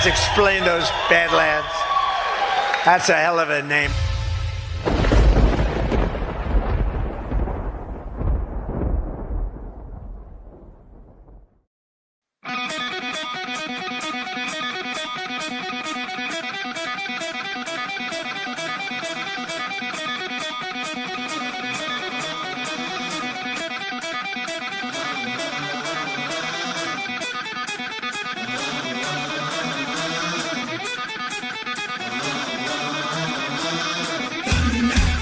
Let's explain those Badlands. That's a hell of a name.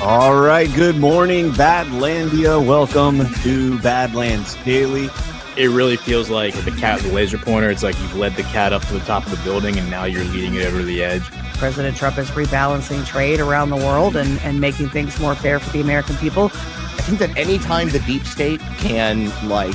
All right, good morning, Badlandia. Welcome to Badlands Daily. It really feels like the cat with the laser pointer. It's like you've led the cat up to the top of the building, and now you're leading it over the edge. President Trump is rebalancing trade around the world and making things more fair for the American people. I think that anytime the deep state can like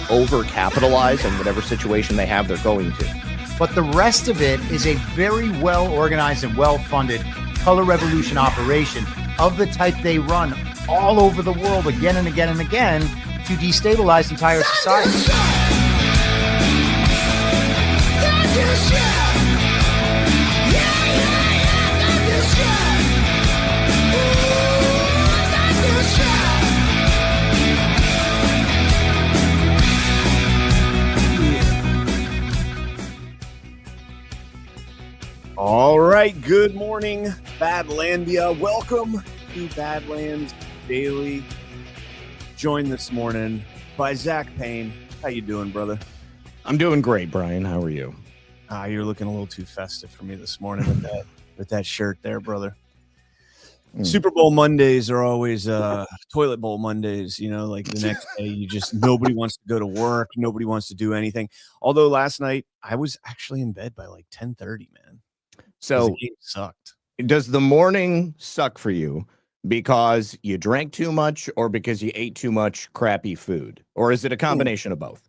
overcapitalize in whatever situation they have, they're going to. But the rest of it is a very well organized and well funded color revolution operation of the type they run all over the world again and again and again to destabilize entire society. All right, good morning, Badlandia. Welcome to Badlands Daily. Joined this morning by Zak Paine. How you doing, brother? I'm doing great, Brian. How are you? You're looking a little too festive for me this morning with that shirt there, brother. Super Bowl Mondays are always toilet bowl Mondays, you know, like the next day nobody wants to go to work, nobody wants to do anything. Although last night I was actually in bed by like 10:30, man. So the game sucked. Does the morning suck for you because you drank too much or because you ate too much crappy food? Or is it a combination of both?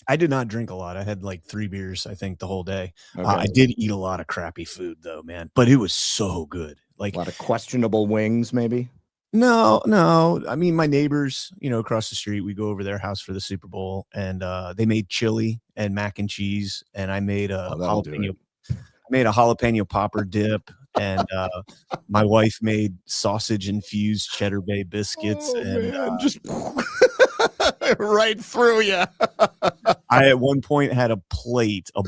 I did not drink a lot. I had like 3 beers, I think, the whole day. Okay. I did eat a lot of crappy food, though, man. But it was so good. Like A lot of questionable wings, maybe? No. I mean, my neighbors, you know, across the street, we go over their house for the Super Bowl, and they made chili and mac and cheese, and I made a jalapeno popper dip, and my wife made sausage-infused Cheddar Bay biscuits. Just right through you. I at one point had a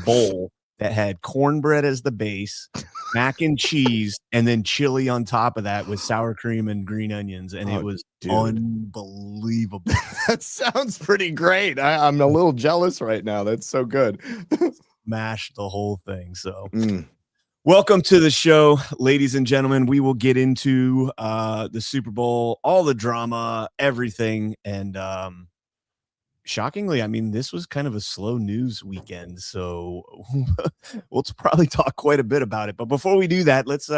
bowl that had cornbread as the base, mac and cheese, and then chili on top of that with sour cream and green onions, and it was unbelievable. That sounds pretty great. I'm a little jealous right now. That's so good. Mashed the whole thing. So welcome to the show, ladies and gentlemen. We will get into the Super Bowl, all the drama, everything. And shockingly, I mean, this was kind of a slow news weekend, so we'll probably talk quite a bit about it. But before we do that, let's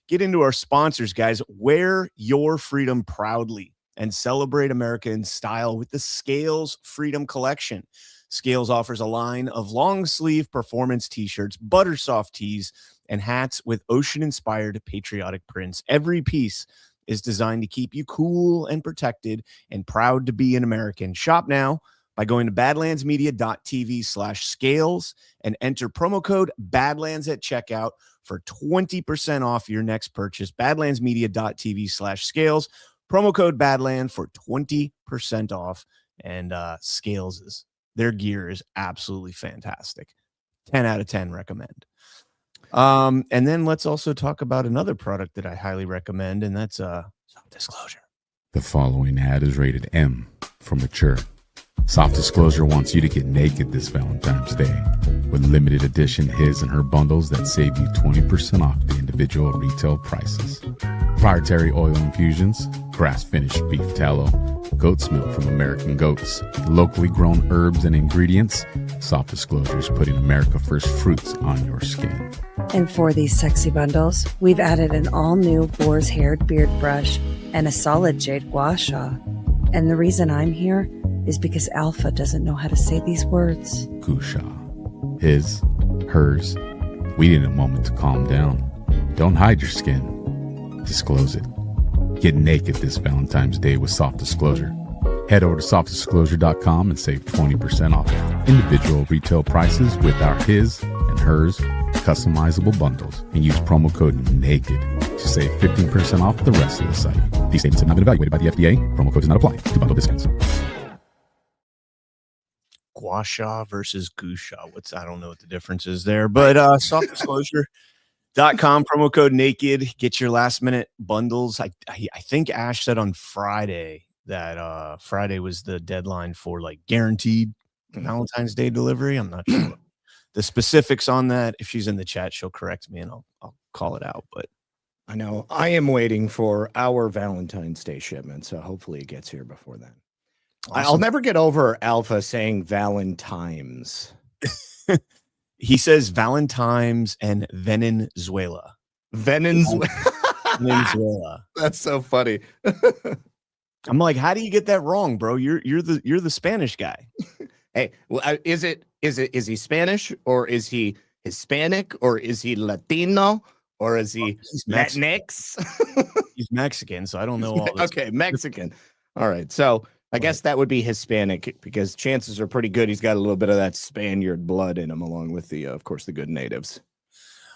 get into our sponsors, guys. Wear your freedom proudly and celebrate America in style with the Scales Freedom Collection. Scales offers a line of long sleeve performance t-shirts, butter soft tees, and hats with ocean-inspired patriotic prints. Every piece is designed to keep you cool and protected and proud to be an American. Shop now by going to badlandsmedia.tv/scales and enter promo code Badlands at checkout for 20% off your next purchase. badlandsmedia.tv/scales, promo code Badland for 20% off. And Scales their gear is absolutely fantastic. 10 out of 10 recommend. And then let's also talk about another product that I highly recommend, and that's Soft Disclosure. The following ad is rated M for mature. Soft Disclosure wants you to get naked this Valentine's Day with limited edition his and her bundles that save you 20% off the individual retail prices. Proprietary oil infusions, grass-finished beef tallow, goat's milk from American goats, locally grown herbs and ingredients. Soft Disclosure is putting America First fruits on your skin. And for these sexy bundles, we've added an all-new boar's haired beard brush and a solid jade gua sha. And the reason I'm here is because Alpha doesn't know how to say these words. Gusha. His, hers. We need a moment to calm down. Don't hide your skin. Disclose it. Get naked this Valentine's Day with Soft Disclosure. Head over to softdisclosure.com and save 20% off individual retail prices with our his and hers customizable bundles and use promo code NAKED to save 15% off the rest of the site. These statements have not been evaluated by the FDA. Promo code does not apply to bundle discounts. Gua sha versus goose sha. I don't know what the difference is there, but softdisclosure.com, promo code naked. Get your last minute bundles. I think Ash said on Friday that Friday was the deadline for like guaranteed Valentine's Day delivery. I'm not sure the specifics on that. If she's in the chat, she'll correct me and I'll call it out. But I know I am waiting for our Valentine's Day shipment, so hopefully it gets here before then. Awesome. I'll never get over Alpha saying Valentine's. He says Valentine's and Venezuela. Venezuela. That's so funny. I'm like, how do you get that wrong, bro? You're the Spanish guy. Hey, well, is he Spanish or is he Hispanic or is he Latino or is he Latinx? He's Mexican, so I don't know all this. Okay, Mexican. All right, so I guess that would be Hispanic because chances are pretty good he's got a little bit of that Spaniard blood in him, along with the, of course, the good natives.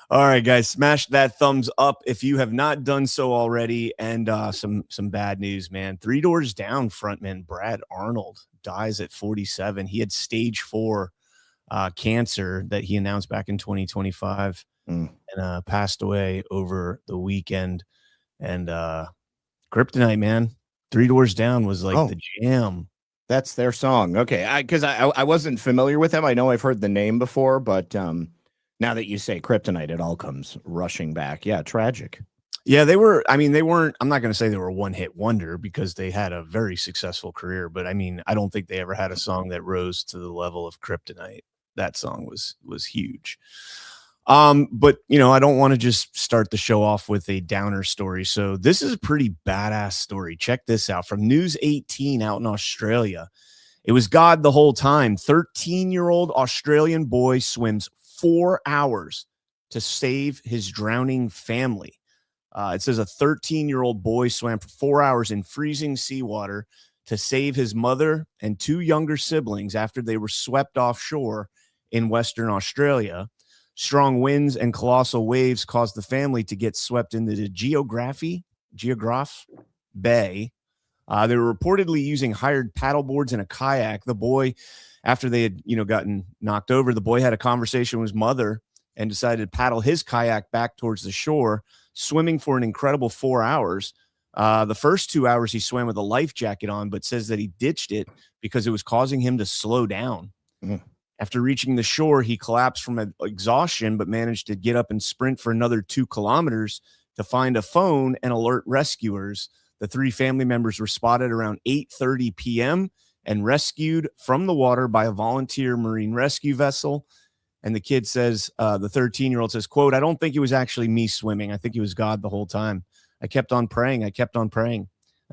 All right, guys, smash that thumbs up if you have not done so already. And some bad news, man. 3 Doors Down frontman Brad Arnold dies at 47. He had stage 4 cancer that he announced back in 2025 and passed away over the weekend. And Kryptonite, man. 3 Doors Down was like the jam. That's their song. Okay, because I wasn't familiar with them. I know I've heard the name before, but now that you say Kryptonite, it all comes rushing back. Yeah, tragic. Yeah, they weren't, I'm not going to say they were a one-hit wonder because they had a very successful career, but I don't think they ever had a song that rose to the level of Kryptonite. That song was huge. But I don't want to just start the show off with a downer story. So this is a pretty badass story. Check this out from News 18 out in Australia. It was God the whole time. 13-year-old Australian boy swims 4 hours to save his drowning family. It says a 13-year-old boy swam for 4 hours in freezing seawater to save his mother and 2 younger siblings after they were swept offshore in Western Australia. Strong winds and colossal waves caused the family to get swept into the Geograph Bay. They were reportedly using hired paddleboards and a kayak. The boy, after they had gotten knocked over, the boy had a conversation with his mother and decided to paddle his kayak back towards the shore, swimming for an incredible 4 hours. The first 2 hours he swam with a life jacket on, but says that he ditched it because it was causing him to slow down. After reaching the shore, he collapsed from exhaustion, but managed to get up and sprint for another 2 kilometers to find a phone and alert rescuers. The 3 family members were spotted around 8:30 p.m. and rescued from the water by a volunteer marine rescue vessel. And the kid says, the 13-year-old says, quote, "I don't think it was actually me swimming. I think it was God the whole time. I kept on praying. I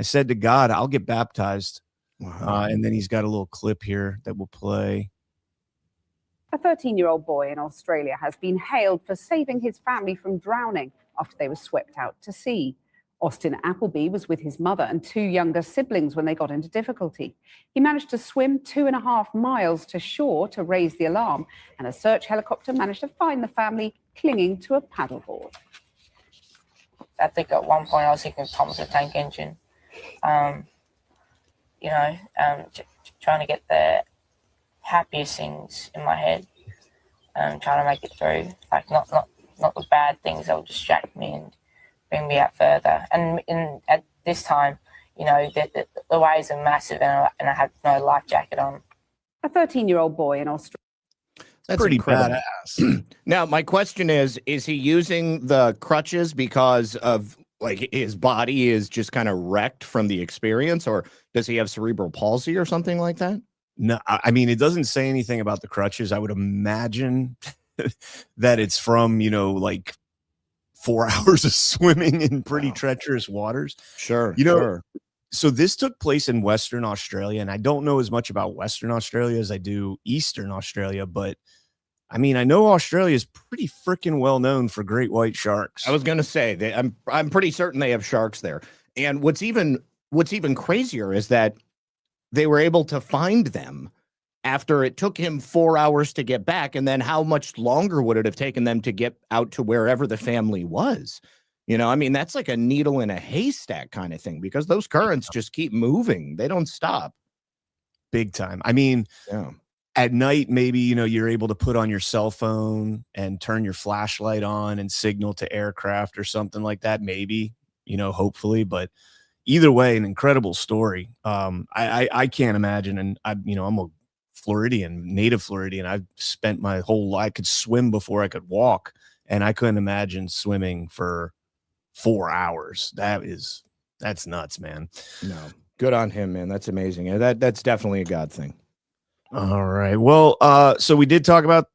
said to God, I'll get baptized." Wow. And then he's got a little clip here that we'll play. A 13-year-old boy in Australia has been hailed for saving his family from drowning after they were swept out to sea. Austin Appleby was with his mother and 2 younger siblings when they got into difficulty. He managed to swim 2.5 miles to shore to raise the alarm, and a search helicopter managed to find the family clinging to a paddleboard. I think at one point I was thinking Thomas the Tank Engine, trying to get the happiest things in my head, trying to make it through, like not the bad things that will distract me and bring me out further. And at this time, the waves are massive, and I had no life jacket on. A 13-year-old boy in Australia. That's pretty incredible. badass. Now, my question is he using the crutches because of like his body is just kind of wrecked from the experience, or does he have cerebral palsy or something like that? No, it doesn't say anything about the crutches. I would imagine that it's from, like 4 hours of swimming in pretty treacherous waters. Sure. So this took place in Western Australia, and I don't know as much about Western Australia as I do Eastern Australia, but I know Australia is pretty freaking well known for great white sharks. I was going to say I'm pretty certain they have sharks there. And what's even crazier is that they were able to find them after it took him 4 hours to get back. And then how much longer would it have taken them to get out to wherever the family was? You know, I mean, that's like a needle in a haystack kind of thing, because those currents just keep moving. They don't stop. Big time. I mean, at night, maybe, you know, you're able to put on your cell phone and turn your flashlight on and signal to aircraft or something like that. Maybe, you know, hopefully, but either way, an incredible story. I can't imagine. And I'm a Floridian, native Floridian. I've spent my whole life, I could swim before I could walk, and I couldn't imagine swimming for 4 hours. That's nuts, man. No, good on him, man. That's amazing. And that's definitely a God thing. All right. Well, so we did talk about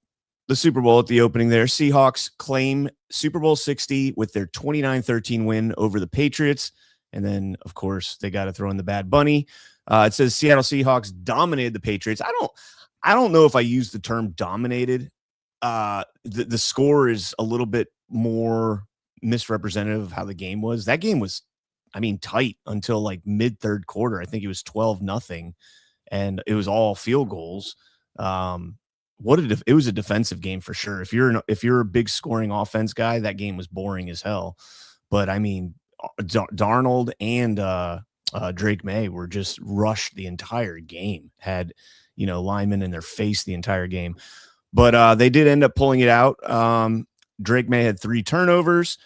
the Super Bowl at the opening there. Seahawks claim Super Bowl 60 with their 29-13 win over the Patriots. And then, of course, they got to throw in the Bad Bunny. It says Seattle Seahawks dominated the Patriots. I don't know if I use the term dominated. The score is a little bit more misrepresentative of how the game was. That game was, I mean, tight until like mid third quarter. I think it was 12-0, and it was all field goals. It was a defensive game for sure. If you're a big scoring offense guy, that game was boring as hell. But I mean, Darnold and Drake May were just rushed the entire game, had, you know, linemen in their face the entire game. But they did end up pulling it out. Drake May had 3 turnovers,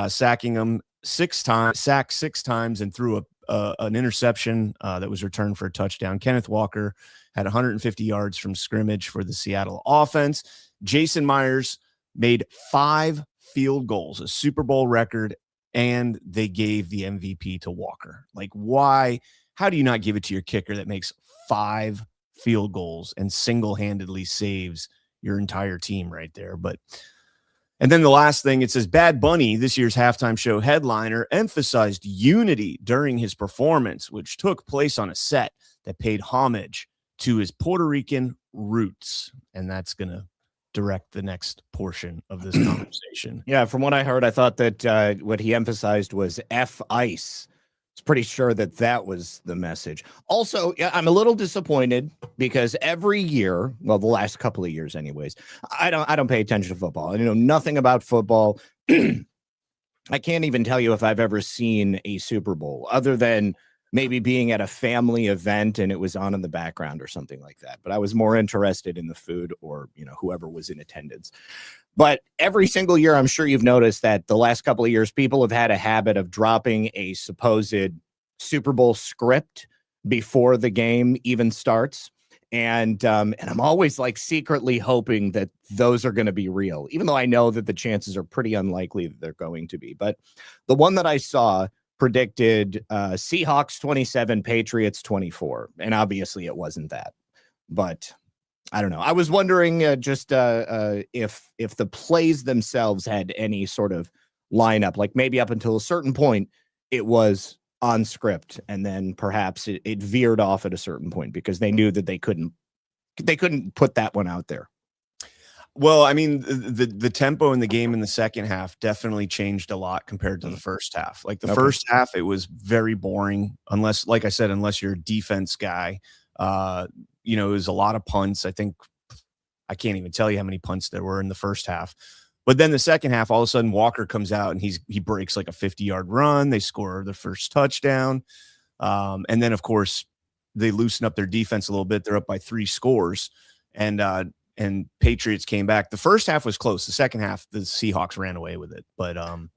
sacking him 6 times, sacked 6 times, and threw an interception that was returned for a touchdown. Kenneth Walker had 150 yards from scrimmage for the Seattle offense. Jason Myers made 5 field goals, a Super Bowl record, and they gave the MVP to Walker. Like, why? How do you not give it to your kicker that makes 5 field goals and single-handedly saves your entire team right there? And then the last thing, it says Bad Bunny, this year's halftime show headliner, emphasized unity during his performance, which took place on a set that paid homage to his Puerto Rican roots. And that's going to direct the next portion of this conversation. Yeah, from what I heard, I thought that what he emphasized was F ice. I was pretty sure that was the message. Also, I'm a little disappointed because every year, well, the last couple of years anyways, I don't pay attention to football. I know nothing about football. I can't even tell you if I've ever seen a Super Bowl other than maybe being at a family event and it was on in the background or something like that. But I was more interested in the food or, you know, whoever was in attendance. But every single year, I'm sure you've noticed that the last couple of years, people have had a habit of dropping a supposed Super Bowl script before the game even starts. And I'm always like secretly hoping that those are going to be real, even though I know that the chances are pretty unlikely that they're going to be. But the one that I saw predicted Seahawks 27, Patriots 24. And obviously it wasn't that. But I don't know. I was wondering if the plays themselves had any sort of lineup, like maybe up until a certain point, it was on script, and then perhaps it veered off at a certain point because they knew that they couldn't put that one out there. Well, I mean, the tempo in the game in the second half definitely changed a lot compared to the first half. Like the first half, it was very boring, unless, like I said, unless you're a defense guy. You know, it was a lot of punts. I think I can't even tell you how many punts there were in the first half. But then the second half, all of a sudden, Walker comes out and he breaks like a 50-yard run. They score the first touchdown. And then, of course, they loosen up their defense a little bit. They're up by 3 scores. And Patriots came back. The first half was close. The second half, the Seahawks ran away with it. But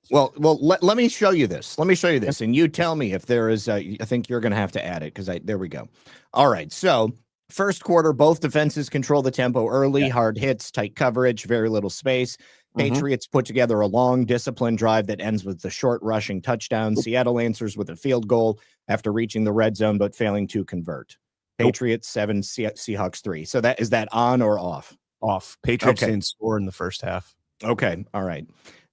let me show you this. Let me show you this, and you tell me if there is. I think you're going to have to add it because there we go. All right, so first quarter, both defenses control the tempo early, hard hits, tight coverage, very little space. Patriots put together a long, disciplined drive that ends with the short rushing touchdown. Seattle answers with a field goal after reaching the red zone but failing to convert. Patriots 7, Seahawks 3. So is that on or off? Off. Patriots didn't score in the first half. Okay. All right.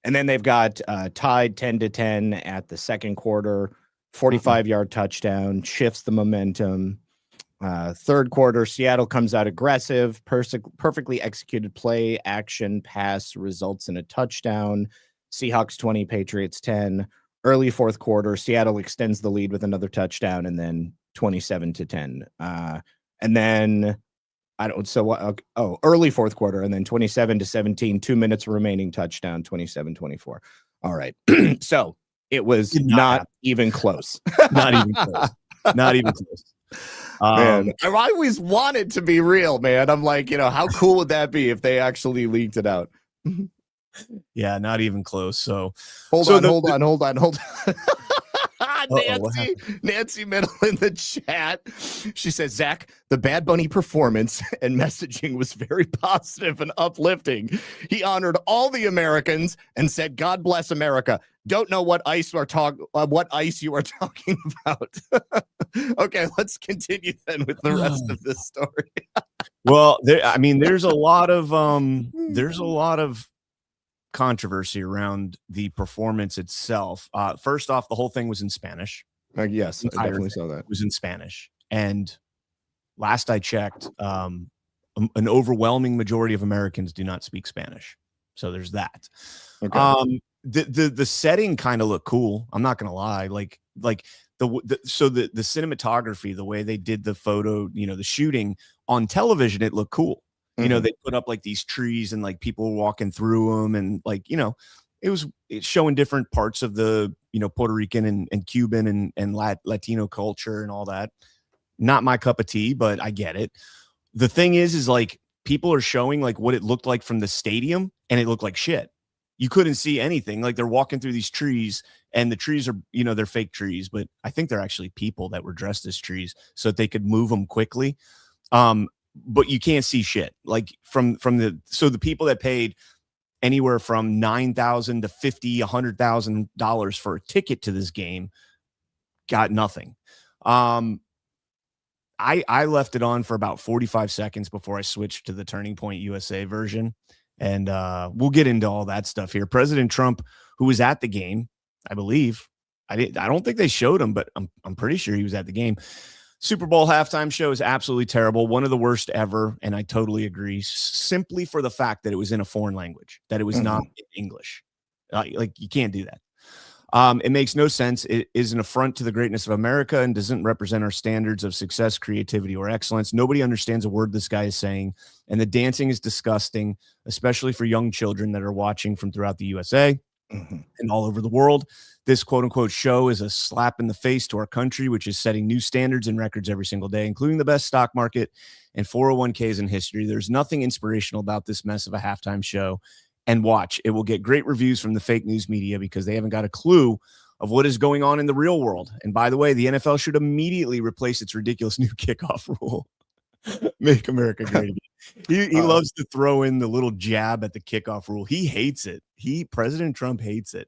And then they've got tied 10-10 at the second quarter, 45-yard touchdown, shifts the momentum. Third quarter, Seattle comes out aggressive, perfectly executed play, action, pass results in a touchdown. Seahawks 20, Patriots 10. Early fourth quarter, Seattle extends the lead with another touchdown, and then 27-10. And then I don't. So early fourth quarter, and then 27-17, 2 minutes remaining, touchdown, 27-24. All right. So it was not even close. Not even close. Not even close. Man, I always wanted to be real, man. I'm like, how cool would that be if they actually leaked it out? Yeah, not even close. So hold on. Uh-oh, Nancy Middle in the chat. She says, Zach, the Bad Bunny performance and messaging was very positive and uplifting. He honored all the Americans and said, God bless America. Don't know what ice you are talking about. Okay, let's continue then with the rest of this story. Well, there's a lot of controversy around the performance itself. First off, the whole thing was in Spanish. Yes, I definitely saw that. It was in Spanish. And last I checked, an overwhelming majority of Americans do not speak Spanish. So there's that. Okay. The setting kind of looked cool. I'm not gonna lie. Like the cinematography, the way they did the photo, the shooting on television, it looked cool. They put up like these trees and like people walking through them, and like, it's showing different parts of the, Puerto Rican and Cuban and Latino culture and all that. Not my cup of tea, but I get it. The thing is like people are showing like what it looked like from the stadium, and it looked like shit. You couldn't see anything. Like they're walking through these trees, and the trees are, they're fake trees, but I think they're actually people that were dressed as trees so that they could move them quickly. But you can't see shit. Like so the people that paid anywhere from $9,000 to $50,000, $100,000 for a ticket to this game got nothing. I left it on for about 45 seconds before I switched to the Turning Point USA version. And we'll get into all that stuff here. President Trump, who was at the game, I believe, I don't think they showed him, but I'm pretty sure he was at the game. Super Bowl halftime show is absolutely terrible. One of the worst ever. And I totally agree, simply for the fact that it was in a foreign language, that it was not in English. Like you can't do that. It makes no sense. It is an affront to the greatness of America and doesn't represent our standards of success, creativity, or excellence. Nobody understands a word this guy is saying. And the dancing is disgusting, especially for young children that are watching from throughout the USA and all over the world. This quote unquote show is a slap in the face to our country, which is setting new standards and records every single day, including the best stock market and 401ks in history. There's nothing inspirational about this mess of a halftime show. And watch, it will get great reviews from the fake news media because they haven't got a clue of what is going on in the real world. And by the way, the NFL should immediately replace its ridiculous new kickoff rule. Make America great again. He loves to throw in the little jab at the kickoff rule. He hates it. President Trump hates it.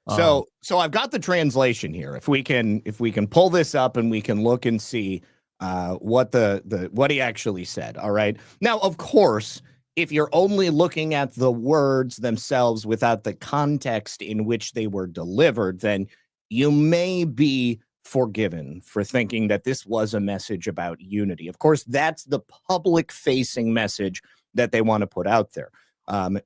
So I've got the translation here. If we can pull this up and we can look and see what what he actually said. All right. Now, of course, if you're only looking at the words themselves without the context in which they were delivered, then you may be forgiven for thinking that this was a message about unity. Of course, that's the public-facing message that they want to put out there.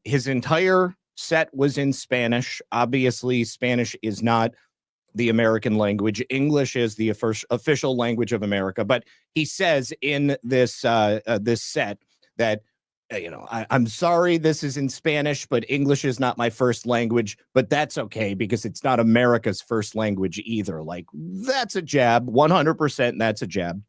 His entire set was in Spanish. Obviously, Spanish is not the American language. English is the official language of America. But he says in this this set that, I'm sorry this is in Spanish, but English is not my first language, but that's okay because it's not America's first language either. Like, that's a jab, 100%. That's a jab.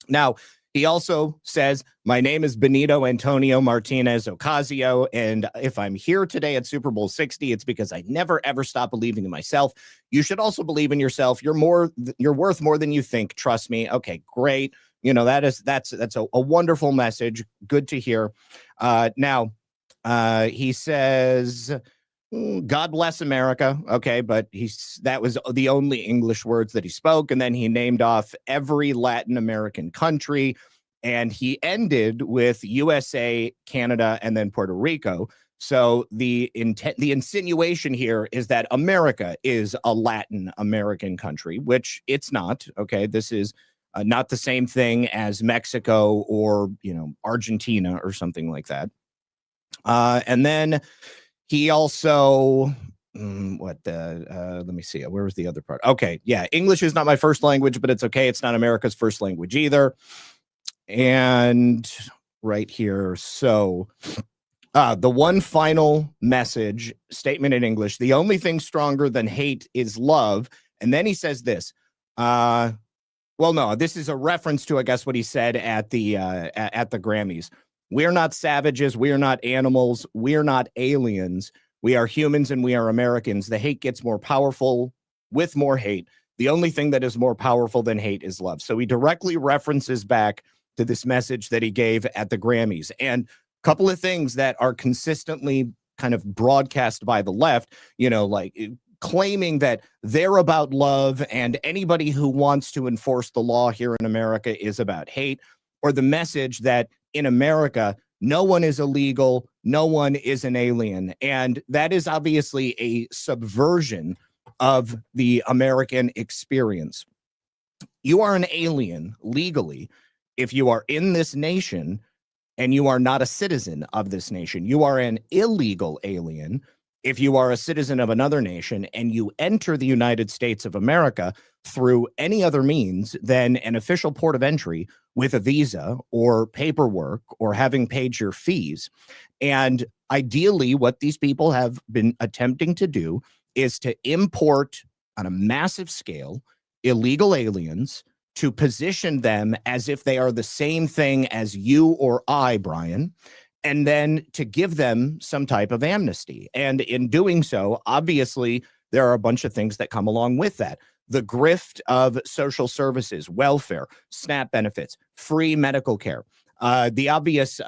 Now, he also says, my name is Benito Antonio Martinez Ocasio, and if I'm here today at Super Bowl 60, it's because I never, ever stop believing in myself. You should also believe in yourself. You're worth more than you think. Trust me. Okay, great. That's a wonderful message. Good to hear. Now, he says, God bless America. Okay, but that was the only English words that he spoke. And then he named off every Latin American country. And he ended with USA, Canada, and then Puerto Rico. So the insinuation here is that America is a Latin American country, which it's not. Okay, this is not the same thing as Mexico or, Argentina or something like that. And then he also, let me see. Where was the other part? Okay. Yeah. English is not my first language, but it's okay. It's not America's first language either. And right here. So the one final message statement in English, the only thing stronger than hate is love. And then he says this, well, no, this is a reference to, I guess, what he said at the Grammys. We're not savages. We are not animals. We're not aliens. We are humans and we are Americans. The hate gets more powerful with more hate. The only thing that is more powerful than hate is love. So he directly references back to this message that he gave at the Grammys. And a couple of things that are consistently kind of broadcast by the left, like claiming that they're about love and anybody who wants to enforce the law here in America is about hate, or the message that in America, no one is illegal, no one is an alien. And that is obviously a subversion of the American experience. You are an alien legally if you are in this nation and you are not a citizen of this nation. You are an illegal alien if you are a citizen of another nation and you enter the United States of America through any other means than an official port of entry with a visa or paperwork or having paid your fees. And ideally, what these people have been attempting to do is to import on a massive scale illegal aliens to position them as if they are the same thing as you or I, Brian, and then to give them some type of amnesty. And in doing so, obviously, there are a bunch of things that come along with that. The grift of social services, welfare, SNAP benefits, free medical care, the obvious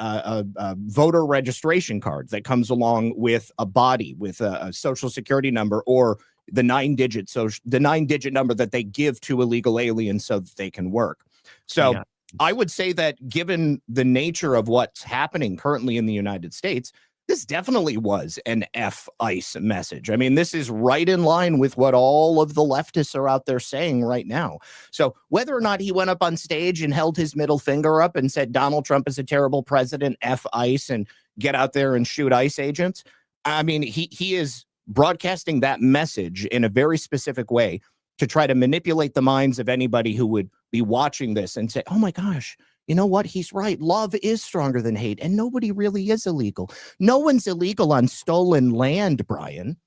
voter registration card that comes along with a body, with a social security number, or the 9-digit number that they give to illegal aliens so that they can work. So yeah. I would say that given the nature of what's happening currently in the United States, this definitely was an F-ICE message. I mean, this is right in line with what all of the leftists are out there saying right now. So whether or not he went up on stage and held his middle finger up and said Donald Trump is a terrible president, F-ICE, and get out there and shoot ICE agents, I mean, he is broadcasting that message in a very specific way to try to manipulate the minds of anybody who would be watching this and say, oh my gosh, you know what? He's right. Love is stronger than hate, and nobody really is illegal. No one's illegal on stolen land, Brian.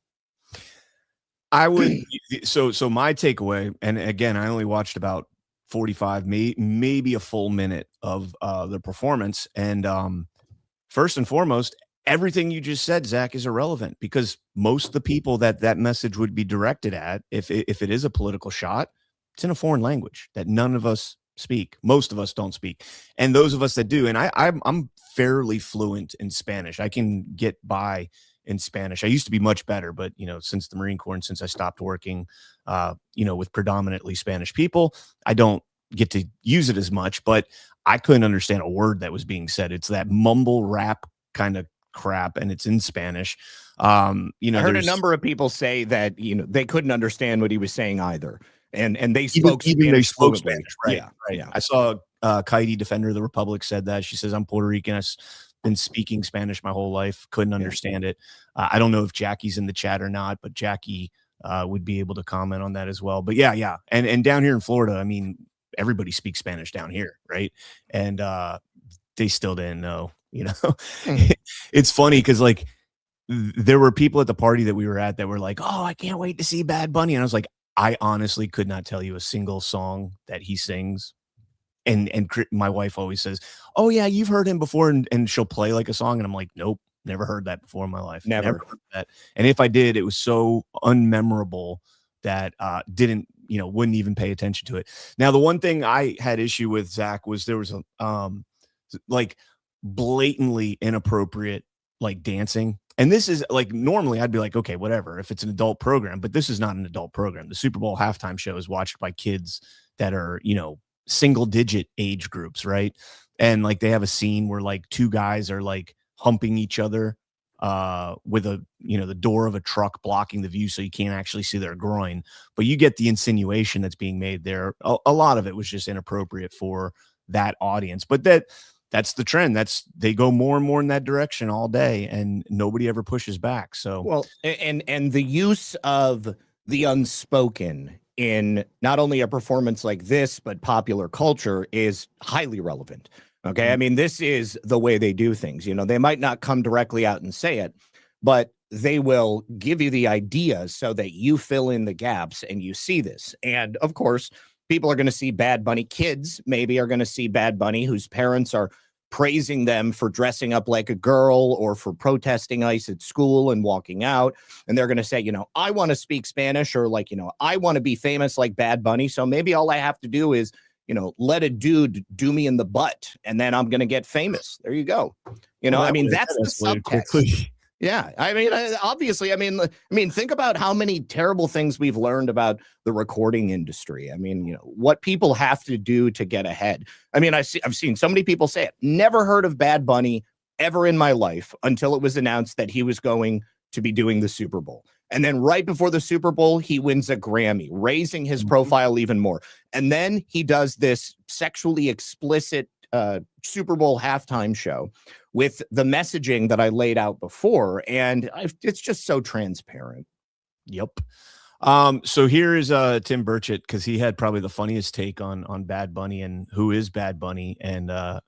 I would. So my takeaway, and again, I only watched about 45, maybe a full minute of the performance. And first and foremost, everything you just said, Zach, is irrelevant, because most of the people that message would be directed at, if it is a political shot, it's in a foreign language that none of us speak. Most of us don't speak. And those of us that do, and I'm fairly fluent in Spanish. I can get by in Spanish. I used to be much better, but since the Marine Corps and since I stopped working, with predominantly Spanish people, I don't get to use it as much, but I couldn't understand a word that was being said. It's that mumble rap kind of crap, and it's in Spanish. I heard a number of people say that they couldn't understand what he was saying either, and they spoke Spanish, right? Yeah, right. Yeah. I saw Kaidi, Defender of the Republic, said that. She says, I'm Puerto Rican. I've been speaking Spanish my whole life, couldn't understand it. I don't know if Jackie's in the chat or not, but Jackie would be able to comment on that as well. But yeah, and down here in Florida, I mean, everybody speaks Spanish down here, right? And they still didn't know. It's funny because there were people at the party that we were at that were like, oh, I can't wait to see Bad Bunny. And I was like, I honestly could not tell you a single song that he sings. And my wife always says, oh yeah, you've heard him before. And she'll play like a song. And I'm like, nope, never heard that before in my life. Never heard that. And if I did, it was so unmemorable that wouldn't even pay attention to it. Now, the one thing I had issue with, Zach, was there was a blatantly inappropriate dancing. And this is normally I'd be like, okay, whatever, if it's an adult program, but this is not an adult program. The Super Bowl halftime show is watched by kids that are, single digit age groups, right? And they have a scene where two guys are humping each other with the door of a truck blocking the view so you can't actually see their groin. But you get the insinuation that's being made there. A lot of it was just inappropriate for that audience. But that's the trend. They go more and more in that direction all day, and nobody ever pushes back. So and the use of the unspoken in not only a performance like this, but popular culture is highly relevant. Okay. I mean, this is the way they do things. You know, they might not come directly out and say it, but they will give you the ideas so that you fill in the gaps and you see this. And of course, people are going to see Bad Bunny. Kids maybe are going to see Bad Bunny whose parents are praising them for dressing up like a girl or for protesting ICE at school and walking out. And they're going to say, you know, I want to speak Spanish, or like, you know, I want to be famous like Bad Bunny. So maybe all I have to do is, you know, let a dude do me in the butt and then I'm going to get famous. There you go. You know, I mean, that's the subtext. Yeah, I mean, obviously, I mean, think about how many terrible things we've learned about the recording industry. I mean, you know, what people have to do to get ahead. I mean, I've seen so many people say it. Never heard of Bad Bunny ever in my life until it was announced that he was going to be doing the Super Bowl. And then right before the Super Bowl, he wins a Grammy, raising his profile even more. And then he does this sexually explicit Super Bowl halftime show with the messaging that I laid out before. And it's just so transparent. Yep. So here is Tim Burchett, because he had probably the funniest take on Bad Bunny and who is Bad Bunny. And I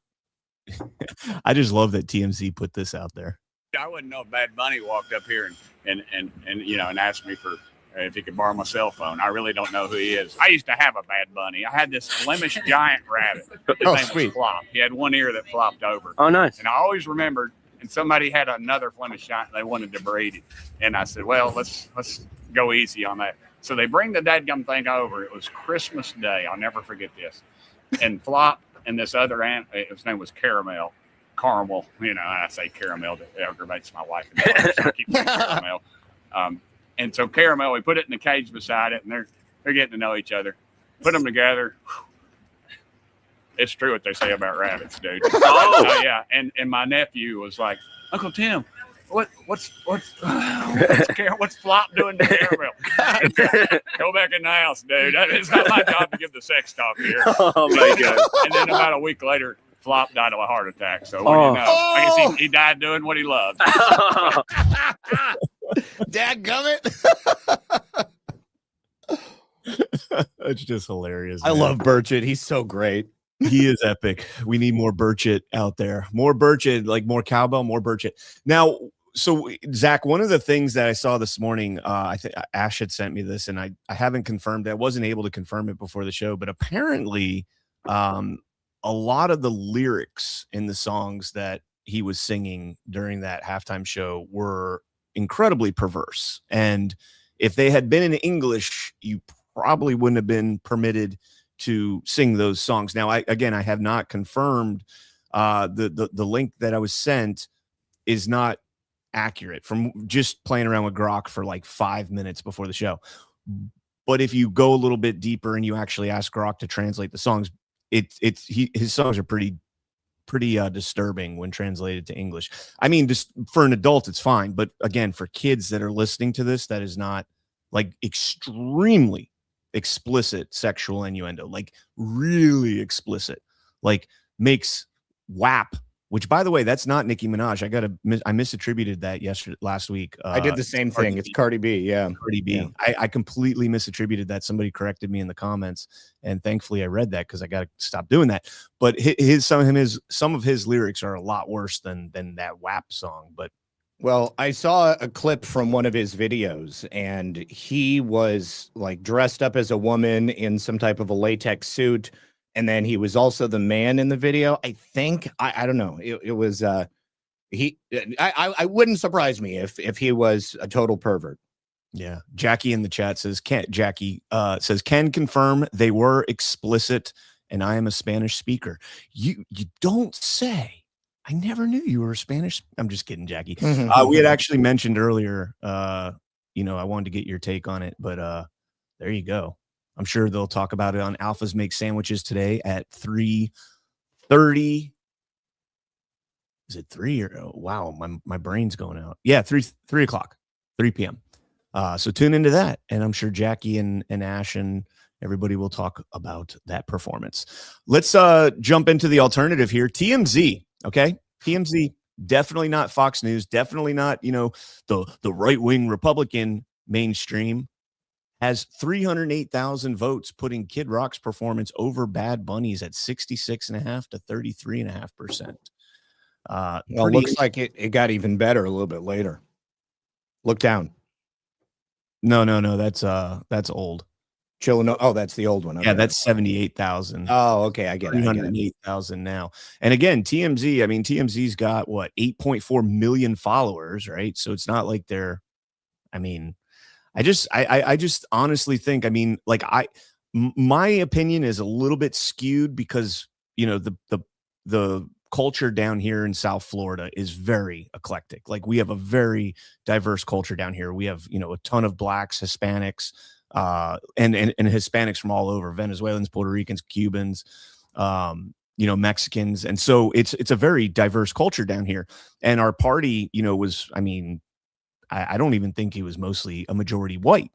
just love that TMZ put this out there. I wouldn't know if Bad Bunny walked up here and you know, and asked me for if he could borrow my cell phone. I really don't know who he is. I used to have a Bad Bunny. I had this Flemish giant rabbit. His name was Flop. He had one ear that flopped over. Oh, nice. And I always remembered, and somebody had another Flemish giant, they wanted to breed it. And I said, well, let's go easy on that. So they bring the dadgum thing over. It was Christmas Day. I'll never forget this. And Flop and this other ant, his name was Caramel. You know, I say caramel that aggravates my wife. So I keep saying caramel. And so Caramel, we put it in the cage beside it, and they're getting to know each other. Put them together. It's true what they say about rabbits, dude. Oh yeah. And my nephew was like, Uncle Tim, what's Flop doing to Caramel? Go back in the house, dude. It's not my job to give the sex talk here. Oh my God. And then about a week later, Flop died of a heart attack. So what do you know? I guess he died doing what he loved. Dadgummit. It's just hilarious. I love Burchett. He's so great. He is epic. We need more Burchett out there. More Burchett, like more cowbell, more Burchett. Now, so Zach, one of the things that I saw this morning, I think Ash had sent me this, and I haven't confirmed it. I wasn't able to confirm it before the show, but apparently a lot of the lyrics in the songs that he was singing during that halftime show were incredibly perverse. And if they had been in English, you probably wouldn't have been permitted to sing those songs. Now, I have not confirmed the link that I was sent is not accurate from just playing around with Grok for like 5 minutes before the show. But if you go a little bit deeper and you actually ask Grok to translate the songs, his songs are pretty disturbing when translated to English. I mean, just for an adult, it's fine. But again, for kids that are listening to this, that is not like extremely explicit sexual innuendo, like really explicit, like makes WAP, which by the way, that's not Nicki Minaj. I misattributed that last week. I did the same thing. It's Cardi B. Yeah. Cardi B. Yeah. I completely misattributed that. Somebody corrected me in the comments, and thankfully I read that because I got to stop doing that. But some of his lyrics are a lot worse than that WAP song. But well, I saw a clip from one of his videos, and he was like dressed up as a woman in some type of a latex suit. And then he was also the man in the video. I think, I don't know. It was, I wouldn't surprise me if he was a total pervert. Yeah. Jackie in the chat says, can confirm they were explicit, and I am a Spanish speaker. You don't say. I never knew you were a Spanish. I'm just kidding, Jackie. We had actually mentioned earlier, I wanted to get your take on it, but there you go. I'm sure they'll talk about it on Alphas Make Sandwiches today at 3:30. Is it 3 or wow, my brain's going out. Yeah, 3 o'clock, 3 p.m. So tune into that. And I'm sure Jackie and Ash and everybody will talk about that performance. Let's jump into the alternative here. TMZ. Okay. TMZ, definitely not Fox News, definitely not, the right-wing Republican mainstream. has 308,000 votes, putting Kid Rock's performance over Bad Bunny's at 66.5 to 33.5%. Well, it looks like it got even better a little bit later. Look down. No, that's old. Chillin'. Oh, that's the old one. Okay. Yeah, that's 78,000. Oh, okay, I get it. 308,000 now. And again, TMZ, I mean, TMZ's got what, 8.4 million followers, right? So it's not like they're, I mean, I just honestly think, I mean, like my opinion is a little bit skewed because, you know, the culture down here in South Florida is very eclectic. Like, we have a very diverse culture down here. We have, you know, a ton of blacks, Hispanics, and Hispanics from all over, Venezuelans, Puerto Ricans, Cubans, you know, Mexicans. And so it's a very diverse culture down here. And our party, you know, was, I mean, I don't even think he was mostly a majority white,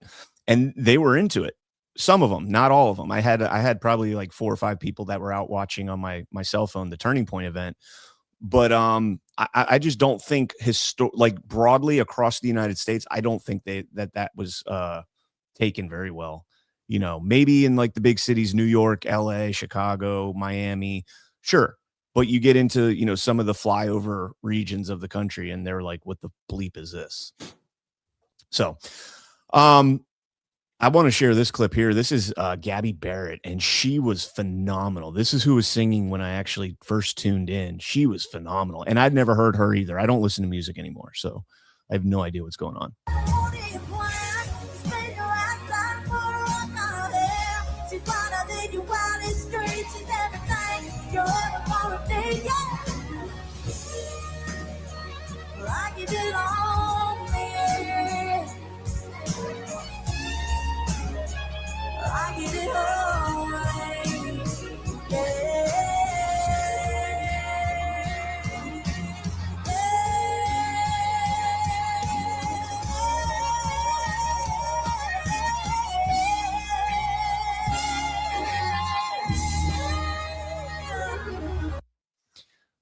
and they were into it. Some of them, not all of them. I had probably like 4 or 5 people that were out watching on my cell phone, the Turning Point event. But I just don't think like broadly across the United States, I don't think that was taken very well. You know, maybe in like the big cities, New York, LA, Chicago, Miami, sure. But you get into, you know, some of the flyover regions of the country and they're like, what the bleep is this? So I want to share this clip here. This is Gabby Barrett, and she was phenomenal. This is who was singing when I actually first tuned in. She was phenomenal, and I'd never heard her either. I don't listen to music anymore, so I have no idea what's going on.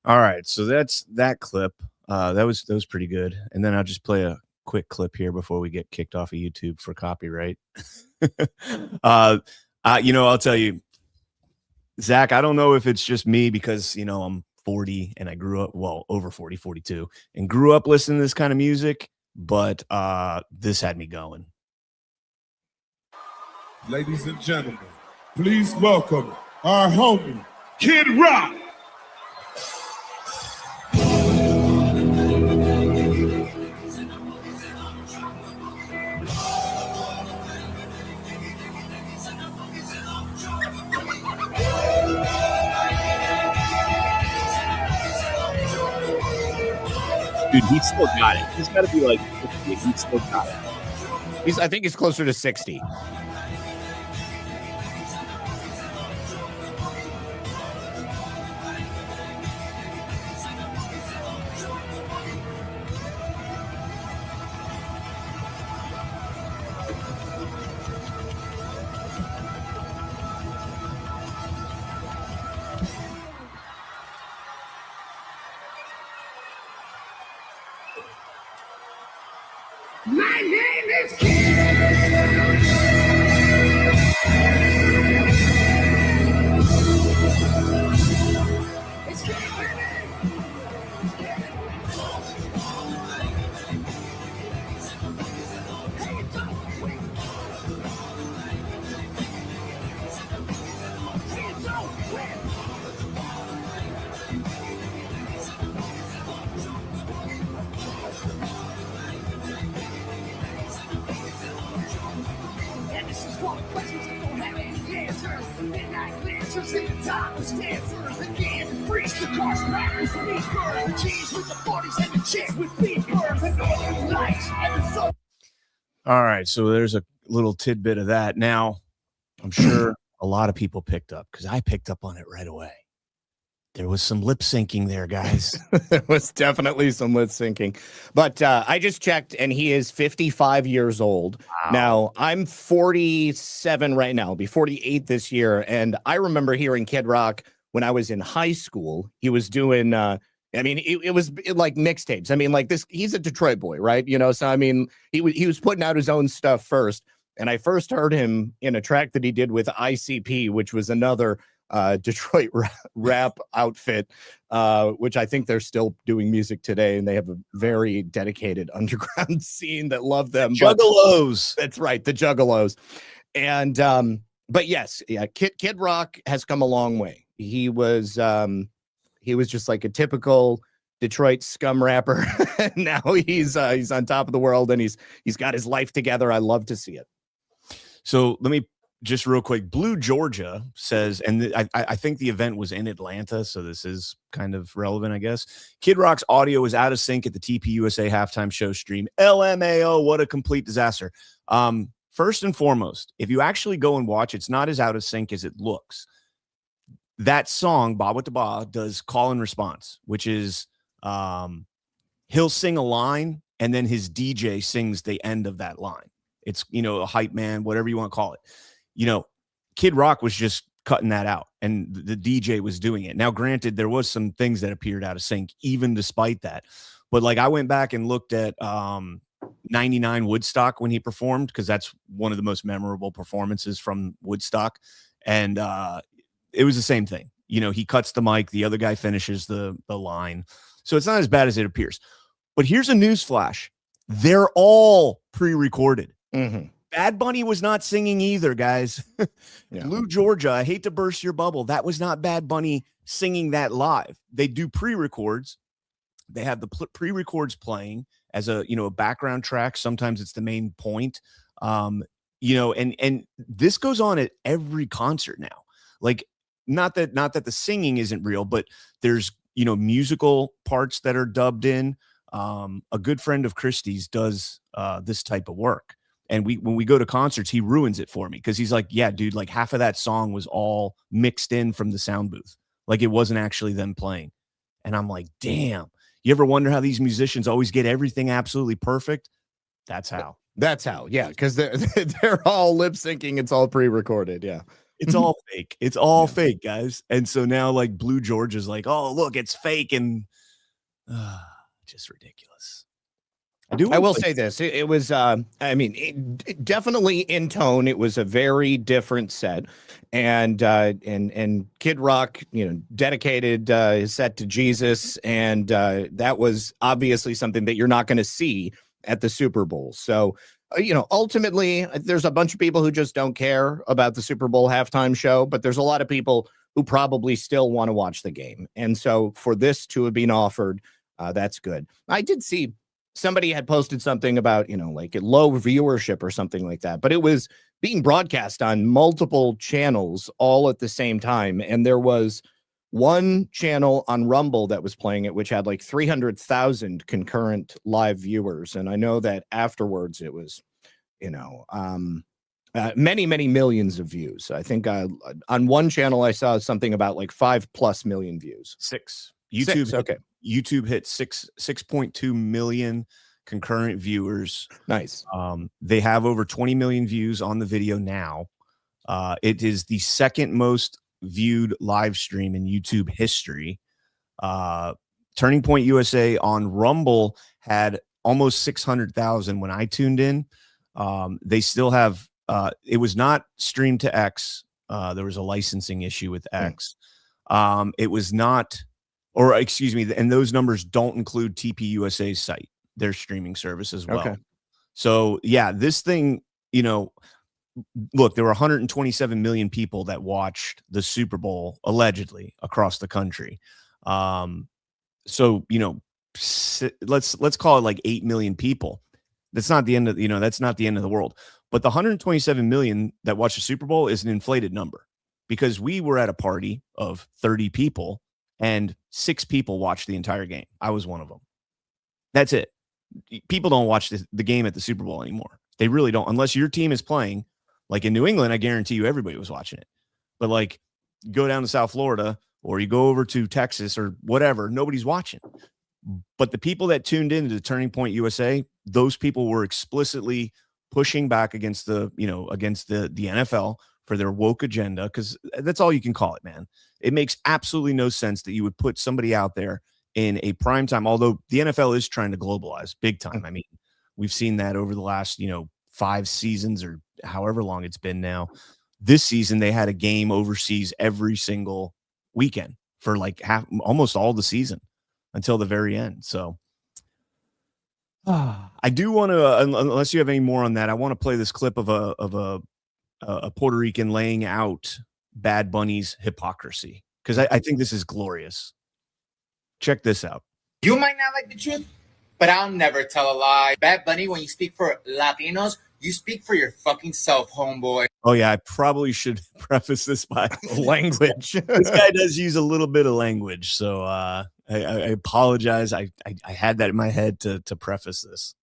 All right, so that's that clip. That was pretty good. And then I'll just play a quick clip here before we get kicked off of YouTube for copyright. You know, I'll tell you, Zach, I don't know if it's just me because, you know, I'm 40 and I grew up, well, over 40, 42, and grew up listening to this kind of music, but this had me going. Ladies and gentlemen, please welcome our homie, Kid Rock. Dude, he's still got it. He's got to be like 50. He's still got it. I think he's closer to 60. My name is Kid. It's Kid, All right, so there's a little tidbit of that. Now, I'm sure a lot of people picked up, because I picked up on it right away. There was some lip syncing there, guys. There was definitely some lip syncing. But I just checked, and he is 55 years old. Wow. Now, I'm 47 right now. I'll be 48 this year. And I remember hearing Kid Rock when I was in high school. He was doing, it was like mixtapes. I mean, like this, he's a Detroit boy, right? You know, so I mean, he was putting out his own stuff first. And I first heard him in a track that he did with ICP, which was another Detroit rap outfit, which I think they're still doing music today, and they have a very dedicated underground scene that love them. Juggalos. That's right, the Juggalos. And but yes, yeah, Kid Rock has come a long way. He was just like a typical Detroit scum rapper. Now he's on top of the world, and he's got his life together. I love to see it. So let me just real quick. Blue Georgia says, and I think the event was in Atlanta, so this is kind of relevant, I guess. Kid Rock's audio was out of sync at the TPUSA halftime show stream. LMAO, what a complete disaster. First and foremost, if you actually go and watch, it's not as out of sync as it looks. That song, Ba With The Ba, does call and response, which is he'll sing a line and then his DJ sings the end of that line. It's, a hype man, whatever you want to call it. Kid Rock was just cutting that out and the DJ was doing it. Now, granted, there was some things that appeared out of sync, even despite that. But like I went back and looked at 99 Woodstock when he performed, because that's one of the most memorable performances from Woodstock. And it was the same thing. He cuts the mic, the other guy finishes the line. So it's not as bad as it appears. But here's a news flash. They're all pre-recorded. Mm-hmm. Bad Bunny was not singing either, guys. Yeah. Blue Georgia, I hate to burst your bubble. That was not Bad Bunny singing that live. They do pre-records. They have the pre-records playing as a background track. Sometimes it's the main point. And this goes on at every concert now. Like, not that the singing isn't real, but there's musical parts that are dubbed in. A good friend of Christie's does this type of work. And when we go to concerts, he ruins it for me because he's like, yeah, dude, like half of that song was all mixed in from the sound booth. Like it wasn't actually them playing. And I'm like, damn, you ever wonder how these musicians always get everything absolutely perfect? That's how. Yeah. Because they're all lip syncing. It's all pre-recorded. Yeah. It's all fake. It's all fake, guys. And so now like Blue George is like, oh, look, it's fake. And just ridiculous. I will say this. It was, definitely in tone. It was a very different set. And Kid Rock, dedicated his set to Jesus. And that was obviously something that you're not going to see at the Super Bowl. So, ultimately, there's a bunch of people who just don't care about the Super Bowl halftime show, but there's a lot of people who probably still want to watch the game. And so for this to have been offered, that's good. I did see somebody had posted something about, like low viewership or something like that, but it was being broadcast on multiple channels all at the same time. And there was one channel on Rumble that was playing it, which had like 300,000 concurrent live viewers. And I know that afterwards it was, many, many millions of views. I think on one channel, I saw something about like 5+ million views. YouTube hit 6.2 million concurrent viewers. Nice. They have over 20 million views on the video now. It is the second most viewed live stream in YouTube history. Turning Point USA on Rumble had almost 600,000 when I tuned in. They still have it was not streamed to X. There was a licensing issue with X. It was not, or excuse me, and those numbers don't include TPUSA's site, their streaming service as well. Okay. So yeah, this thing, look, there were 127 million people that watched the Super Bowl allegedly across the country. So, let's call it like 8 million people. That's not the end of, that's not the end of the world. But the 127 million that watched the Super Bowl is an inflated number because we were at a party of 30 people and 6 people watched the entire game. I was one of them. That's it. People don't watch the game at the Super Bowl anymore. They really don't, unless your team is playing. Like in New England, I guarantee you everybody was watching it. But like go down to South Florida or you go over to Texas or whatever, nobody's watching. But the people that tuned into the Turning Point USA, those people were explicitly pushing back against the NFL for their woke agenda, because that's all you can call it, man. It makes absolutely no sense that you would put somebody out there in a prime time, although the NFL is trying to globalize big time. I mean, we've seen that over the last, 5 seasons or however long it's been now. This season, they had a game overseas every single weekend for like almost all the season until the very end. So I do want to, unless you have any more on that, I want to play this clip of a Puerto Rican laying out Bad Bunny's hypocrisy, because I think this is glorious. Check this out. You might not like the truth, but I'll never tell a lie. Bad Bunny, when you speak for Latinos, you speak for your fucking self, homeboy. Oh, yeah, I probably should preface this by language. This guy does use a little bit of language, so I apologize. I had that in my head to preface this.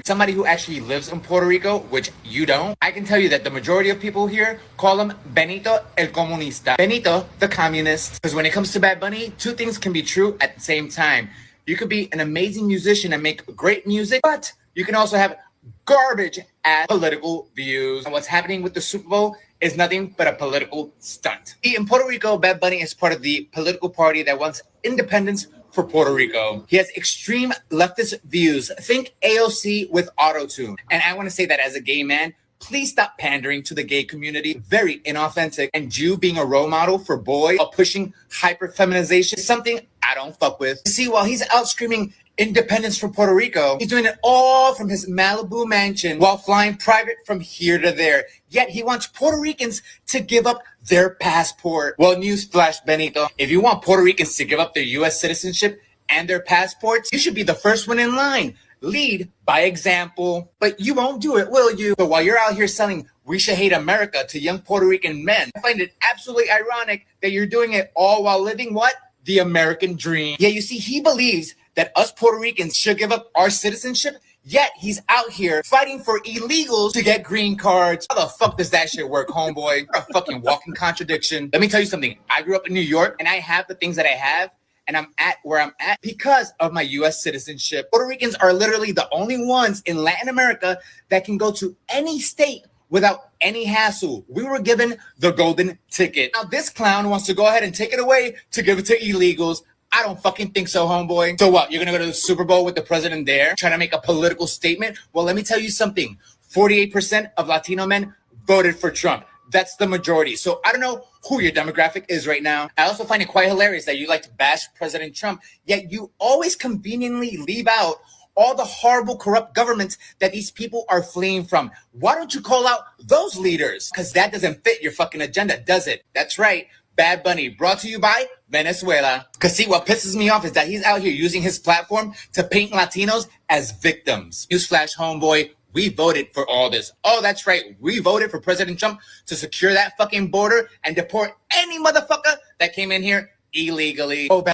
Somebody who actually lives in Puerto Rico, which you don't, I can tell you that the majority of people here call him Benito el Comunista. Benito, the communist. Because when it comes to Bad Bunny, two things can be true at the same time. You could be an amazing musician and make great music, but you can also have garbage ass political views. And what's happening with the Super Bowl is nothing but a political stunt. In Puerto Rico, Bad Bunny is part of the political party that wants independence for Puerto Rico. He has extreme leftist views. Think AOC with auto-tune. And I want to say that as a gay man, please stop pandering to the gay community. Very inauthentic. And you being a role model for boys while pushing hyper-feminization is something I don't fuck with. See, while he's out screaming independence for Puerto Rico, he's doing it all from his Malibu mansion while flying private from here to there. Yet he wants Puerto Ricans to give up their passport. Well, newsflash, Benito. If you want Puerto Ricans to give up their U.S. citizenship and their passports, you should be the first one in line. Lead by example. But you won't do it, will you? But while you're out here selling "We Should Hate America" to young Puerto Rican men, I find it absolutely ironic that you're doing it all while living what? The American dream. Yeah, you see, he believes that us Puerto Ricans should give up our citizenship, yet he's out here fighting for illegals to get green cards. How the fuck does that shit work, homeboy? You're a fucking walking contradiction. Let me tell you something. I grew up in New York, and I have the things that I have, and I'm at where I'm at because of my U.S. citizenship. Puerto Ricans are literally the only ones in Latin America that can go to any state without any hassle. We were given the golden ticket. Now this clown wants to go ahead and take it away to give it to illegals. I don't fucking think so, homeboy. So what, you're gonna go to the Super Bowl with the president there, trying to make a political statement? Well, let me tell you something. 48% of Latino men voted for Trump. That's the majority. So I don't know who your demographic is right now. I also find it quite hilarious that you like to bash President Trump, yet you always conveniently leave out all the horrible, corrupt governments that these people are fleeing from. Why don't you call out those leaders? Because that doesn't fit your fucking agenda, does it? That's right. Bad Bunny, brought to you by Venezuela. Because see, what pisses me off is that he's out here using his platform to paint Latinos as victims. Newsflash, homeboy, we voted for all this. Oh, that's right. We voted for President Trump to secure that fucking border and deport any motherfucker that came in here illegally. Oh,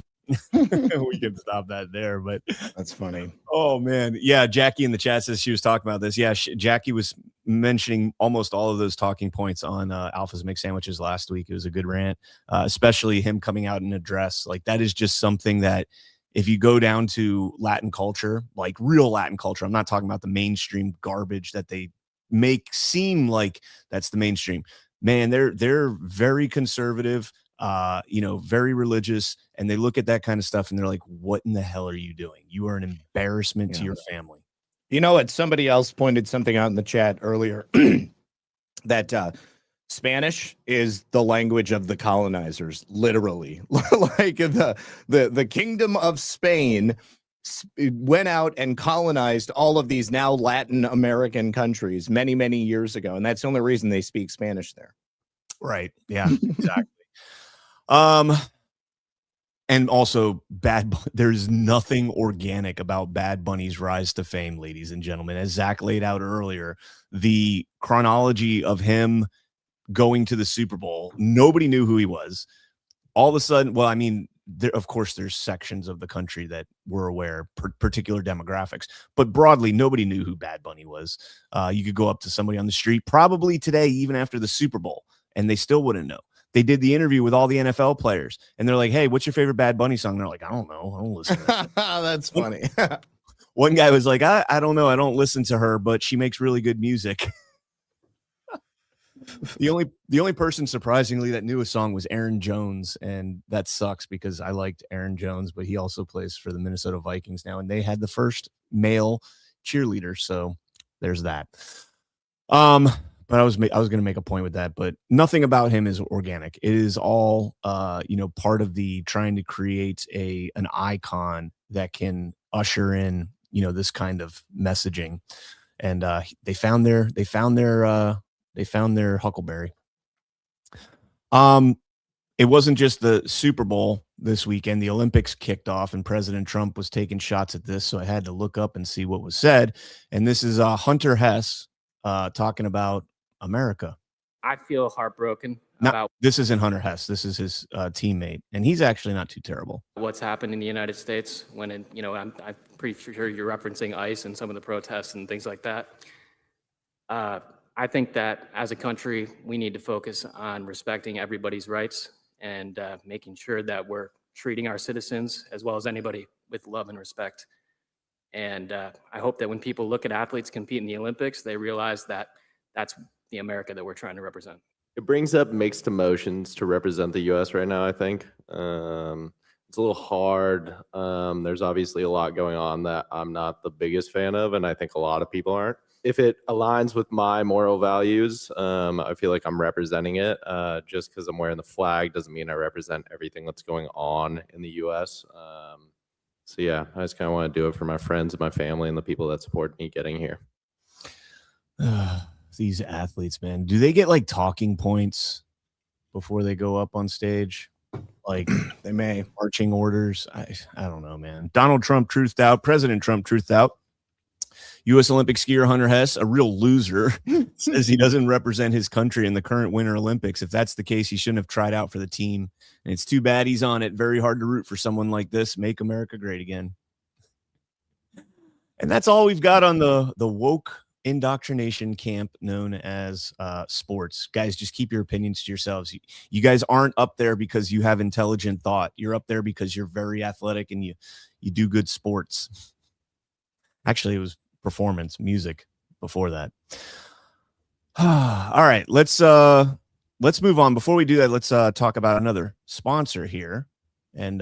we can stop that there, but that's funny. Oh man, yeah. Jackie in the chat says she was talking about this. Yeah, Jackie was mentioning almost all of those talking points on Alpha's Mixed Sandwiches last week. It was a good rant, especially him coming out in a dress. Like that is just something that if you go down to Latin culture, like real Latin culture, I'm not talking about the mainstream garbage that they make seem like that's the mainstream. Man, they're very conservative. Very religious, and they look at that kind of stuff and they're like, what in the hell are you doing? You are an embarrassment to your family. You know what? Somebody else pointed something out in the chat earlier that Spanish is the language of the colonizers, literally. Like the kingdom of Spain went out and colonized all of these now Latin American countries many, many years ago. And that's the only reason they speak Spanish there. Right. Yeah, exactly. And also there's nothing organic about Bad Bunny's rise to fame, ladies and gentlemen. As Zach laid out earlier, the chronology of him going to the Super Bowl, nobody knew who he was. All of a sudden, well, I mean, of course, there's sections of the country that were aware, particular demographics, but broadly, nobody knew who Bad Bunny was. You could go up to somebody on the street, probably today, even after the Super Bowl, and they still wouldn't know. They did the interview with all the NFL players, and they're like, hey, what's your favorite Bad Bunny song? And they're like, I don't know. I don't listen to that. That's funny. One guy was like, I don't know. I don't listen to her, but she makes really good music. The only person, surprisingly, that knew a song was Aaron Jones, and that sucks because I liked Aaron Jones, but he also plays for the Minnesota Vikings now, and they had the first male cheerleader, so there's that. But I was going to make a point with that, but nothing about him is organic. It is all, part of the trying to create an icon that can usher in, this kind of messaging. And they found their huckleberry. It wasn't just the Super Bowl this weekend. The Olympics kicked off, and President Trump was taking shots at this, so I had to look up and see what was said. And this is Hunter Hess talking about America. I feel heartbroken about this isn't Hunter Hess. This is his teammate, and he's actually not too terrible. What's happened in the United States when, I'm pretty sure you're referencing ICE and some of the protests and things like that. I think that as a country, we need to focus on respecting everybody's rights and making sure that we're treating our citizens as well as anybody with love and respect. And I hope that when people look at athletes compete in the Olympics, they realize that that's the America that we're trying to represent. It brings up mixed emotions to represent the U.S. right now, I think. It's a little hard. There's obviously a lot going on that I'm not the biggest fan of, and I think a lot of people aren't. If it aligns with my moral values, I feel like I'm representing it. Just because I'm wearing the flag doesn't mean I represent everything that's going on in the U.S. So yeah, I just kind of want to do it for my friends and my family and the people that support me getting here. These athletes, man, do they get like talking points before they go up on stage? Like they may marching orders. I don't know, man. Donald Trump truthed out. President Trump truthed out. U.S. Olympic skier Hunter Hess, a real loser, says he doesn't represent his country in the current Winter Olympics. If that's the case, he shouldn't have tried out for the team. And it's too bad he's on it. Very hard to root for someone like this. Make America great again. And that's all we've got on the woke indoctrination camp known as sports. Guys, just keep your opinions to yourselves. You guys aren't up there because you have intelligent thought. You're up there because you're very athletic and you do good sports. Actually, it was performance music before that. All right, let's move on. Before we do that, let's talk about another sponsor here. And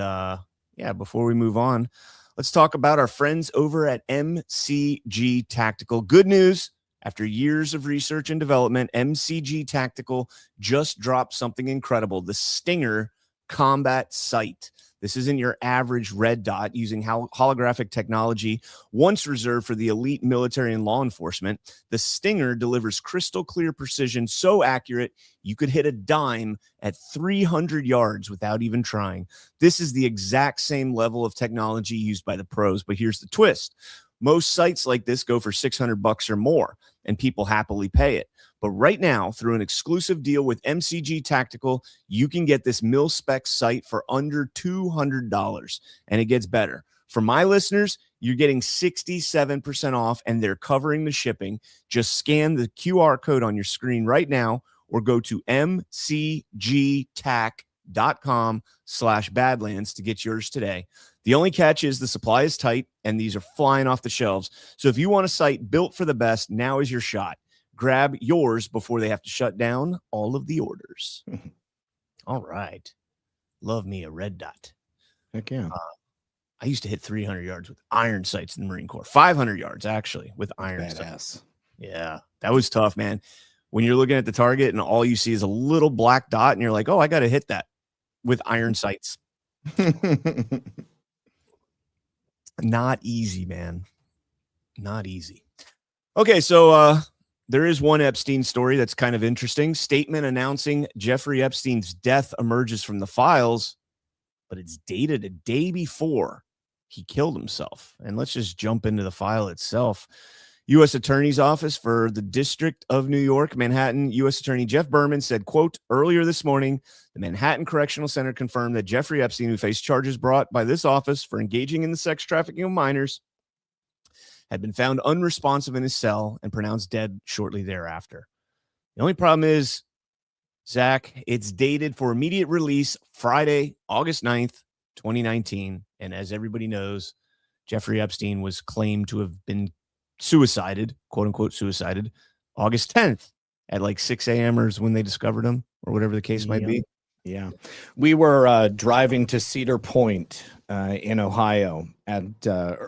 before we move on, let's talk about our friends over at MCG Tactical. Good news. After years of research and development, MCG Tactical just dropped something incredible, the Stinger Combat Sight. This isn't your average red dot using holographic technology once reserved for the elite military and law enforcement. The Stinger delivers crystal clear precision so accurate you could hit a dime at 300 yards without even trying. This is the exact same level of technology used by the pros, but here's the twist. Most sites like this go for $600 or more, and people happily pay it. But right now, through an exclusive deal with MCG Tactical, you can get this mil-spec sight for under $200. And it gets better. For my listeners, you're getting 67% off, and they're covering the shipping. Just scan the QR code on your screen right now or go to mcgtac.com/Badlands to get yours today. The only catch is the supply is tight, and these are flying off the shelves. So if you want a site built for the best, now is your shot. Grab yours before they have to shut down all of the orders. All right. Love me a red dot. Heck yeah. I used to hit 300 yards with iron sights in the Marine Corps. 500 yards, actually, with iron sights. Yeah, that was tough, man. When you're looking at the target and all you see is a little black dot and you're like, oh, I got to hit that with iron sights. Not easy, man. Not easy. Okay, so there is one Epstein story that's kind of interesting. Statement announcing Jeffrey Epstein's death emerges from the files, but it's dated a day before he killed himself. And let's just jump into the file itself. U.S. Attorney's Office for the District of New York, Manhattan, U.S. Attorney Jeff Berman said, quote, earlier this morning, the Manhattan Correctional Center confirmed that Jeffrey Epstein, who faced charges brought by this office for engaging in the sex trafficking of minors, had been found unresponsive in his cell and pronounced dead shortly thereafter. The only problem is, Zach, it's dated for immediate release Friday, August 9th, 2019. And as everybody knows, Jeffrey Epstein was claimed to have been suicided, quote unquote suicided, August 10th at like 6 a.m. or when they discovered him or whatever the case might be. Yeah. We were driving to Cedar Point in Ohio at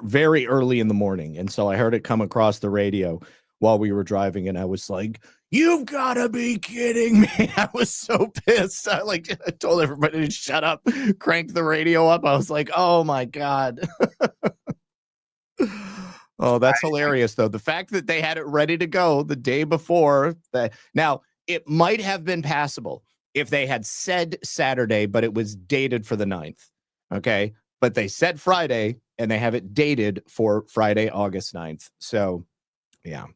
very early in the morning. And so I heard it come across the radio. while we were driving, and I was like, "You've got to be kidding me!" I was so pissed. I told everybody to shut up, crank the radio up. I was like, "Oh my god." Oh, that's hilarious, though. The fact that they had it ready to go the day before that. Now, it might have been passable if they had said Saturday, but it was dated for the 9th. Okay. But they said Friday, and they have it dated for Friday, August 9th. So, yeah,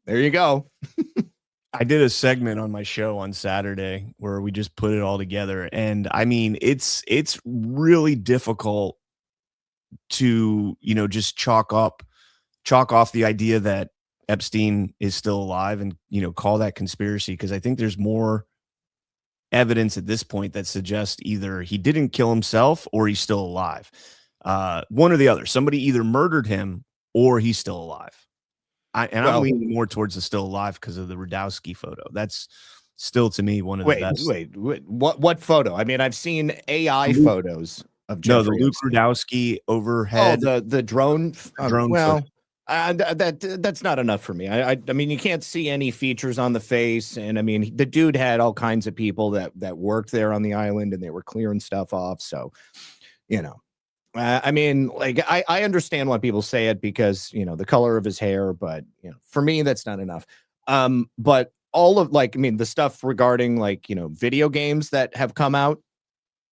there you go. I did a segment on my show on Saturday where we just put it all together. And I mean, it's really difficult to, just chalk off the idea that Epstein is still alive and, call that conspiracy. Cause I think there's more evidence at this point that suggests either he didn't kill himself or he's still alive. One or the other. Somebody either murdered him or he's still alive. I'm leaning more towards the still alive because of the Radowski photo. That's still, to me, one of the best. Wait. What photo? I mean, I've seen AI photos of Jeffrey the Luke Epstein. Radowski overhead. Oh, the drone. Drone well, that's not enough for me. I mean, you can't see any features on the face, and I mean, the dude had all kinds of people that worked there on the island, and they were clearing stuff off. So, I mean, I understand why people say it because the color of his hair, but for me, that's not enough. But all of the stuff regarding video games that have come out,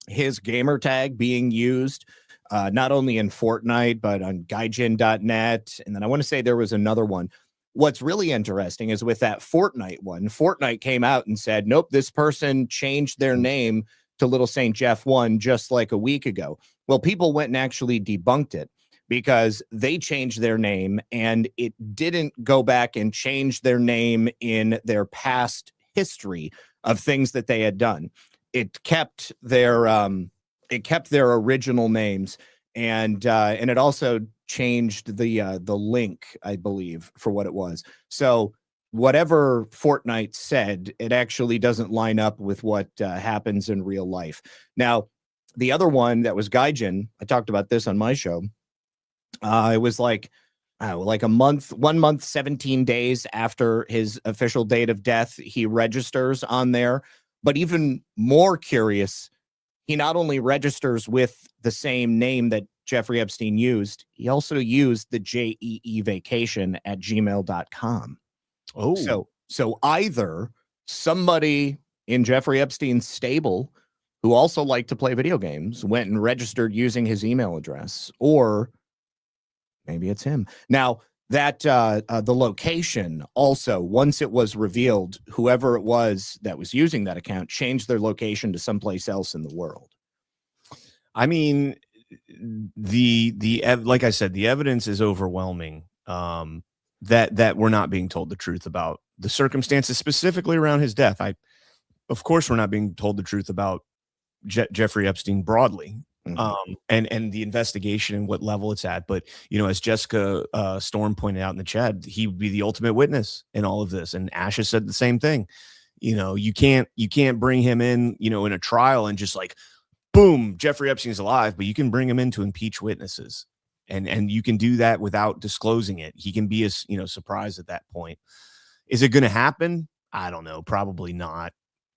his gamer tag being used. Not only in Fortnite, but on Gaijin.net. And then I want to say there was another one. What's really interesting is with that Fortnite one, Fortnite came out and said, nope, this person changed their name to Little Saint Jeff 1 just like a week ago. Well, people went and actually debunked it because they changed their name and it didn't go back and change their name in their past history of things that they had done. It kept their original names, and it also changed the link, I believe, for what it was. So whatever Fortnite said, it actually doesn't line up with what happens in real life. Now, the other one that was Gaijin, I talked about this on my show. It was like a month, 1 month, 17 days after his official date of death, he registers on there. But even more curious, he not only registers with the same name that Jeffrey Epstein used, he also used the jeevacation@gmail.com. Oh, so either somebody in Jeffrey Epstein's stable who also liked to play video games went and registered using his email address, or maybe it's him. Now, that the location also, once it was revealed, whoever it was that was using that account changed their location to someplace else in the world. I mean, like I said, the evidence is overwhelming that we're not being told the truth about the circumstances specifically around his death. Of course, we're not being told the truth about Jeffrey Epstein broadly. And the investigation and what level it's at. But, as Jessica Storm pointed out in the chat, he would be the ultimate witness in all of this. And Asha said the same thing. You can't bring him in, in a trial and just boom, Jeffrey Epstein's alive, but you can bring him in to impeach witnesses. And you can do that without disclosing it. He can be surprised at that point. Is it going to happen? I don't know. Probably not.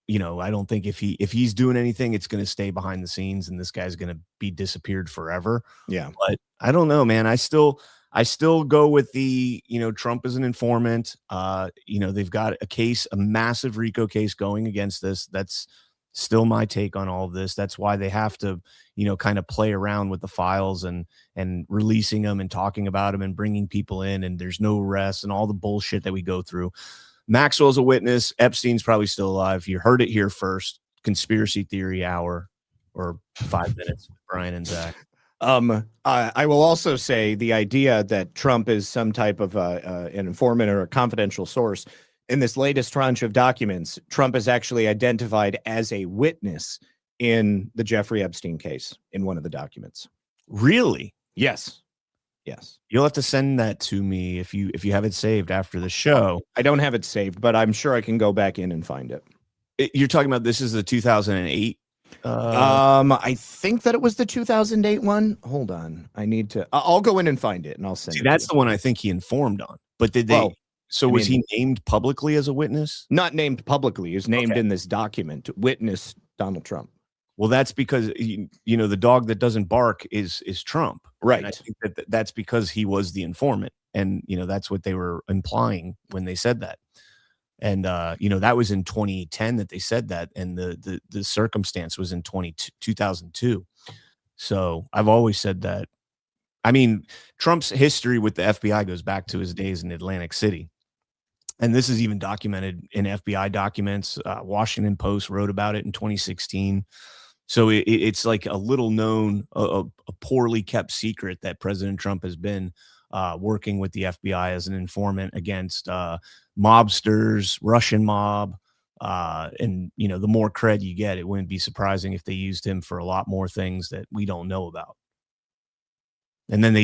I don't think if he's doing anything, it's going to stay behind the scenes and this guy's going to be disappeared forever. Yeah. But I don't know, man. I still go with the, Trump is an informant. They've got a massive RICO case going against this. That's still my take on all of this. That's why they have to, kind of play around with the files and releasing them and talking about them and bringing people in, and there's no arrests and all the bullshit that we go through. Maxwell's a witness. Epstein's probably still alive. You heard it here first. Conspiracy theory hour, or 5 minutes with Brian and Zach. I will also say the idea that Trump is some type of an informant or a confidential source. In this latest tranche of documents, Trump is actually identified as a witness in the Jeffrey Epstein case in one of the documents. Really? Yes. You'll have to send that to me if you have it saved after the show. I don't have it saved, but I'm sure I can go back in and find it. You're talking about this is the 2008. I think that it was the 2008 one. Hold on, I'll go in and find it, and I'll send it. That's the one I think he informed on. But did they? So was he named publicly as a witness? Not named publicly. He was named in this document. Witness Donald Trump. Well, that's because the dog that doesn't bark is Trump, right? And I think that's because he was the informant, and that's what they were implying when they said that. And that was in 2010 that they said that, and the circumstance was in 2002. So I've always said that. I mean, Trump's history with the FBI goes back to his days in Atlantic City. And this is even documented in FBI documents. Washington Post wrote about it in 2016. So it's like a little known, a poorly kept secret that President Trump has been working with the FBI as an informant against mobsters, Russian mob. And, the more cred you get, it wouldn't be surprising if they used him for a lot more things that we don't know about. And then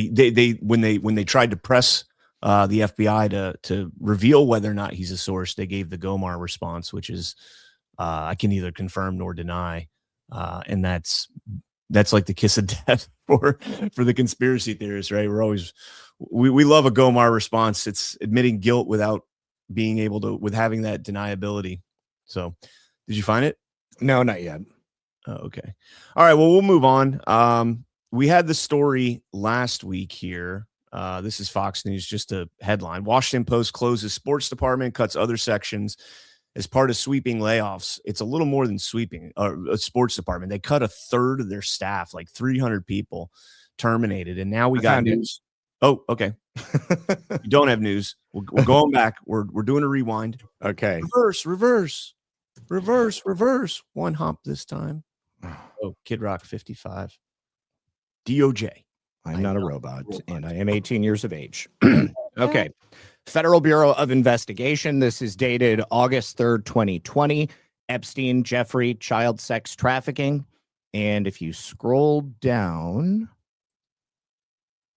when they tried to press the FBI to reveal whether or not he's a source, they gave the Gomar response, which is I can neither confirm nor deny, and that's like the kiss of death for the conspiracy theorists, right? We love a Gomar response. It's admitting guilt without being able to, with having that deniability. So, did you find it? No, not yet. Oh, okay. All right. Well, we'll move on. We had the story last week here. This is Fox News, just a headline. Washington Post closes sports department, cuts other sections as part of sweeping layoffs. It's a little more than sweeping a sports department. They cut a third of their staff, like 300 people terminated. And now we got news. Oh, okay. You don't have news. We're going back. We're doing a rewind. Okay. Reverse. One hop this time. Oh, Kid Rock 55. DOJ. I'm not a robot, and I am 18 years of age. Okay. Federal Bureau of Investigation. This is dated August 3rd, 2020. Epstein, Jeffrey, child sex trafficking. And if you scroll down,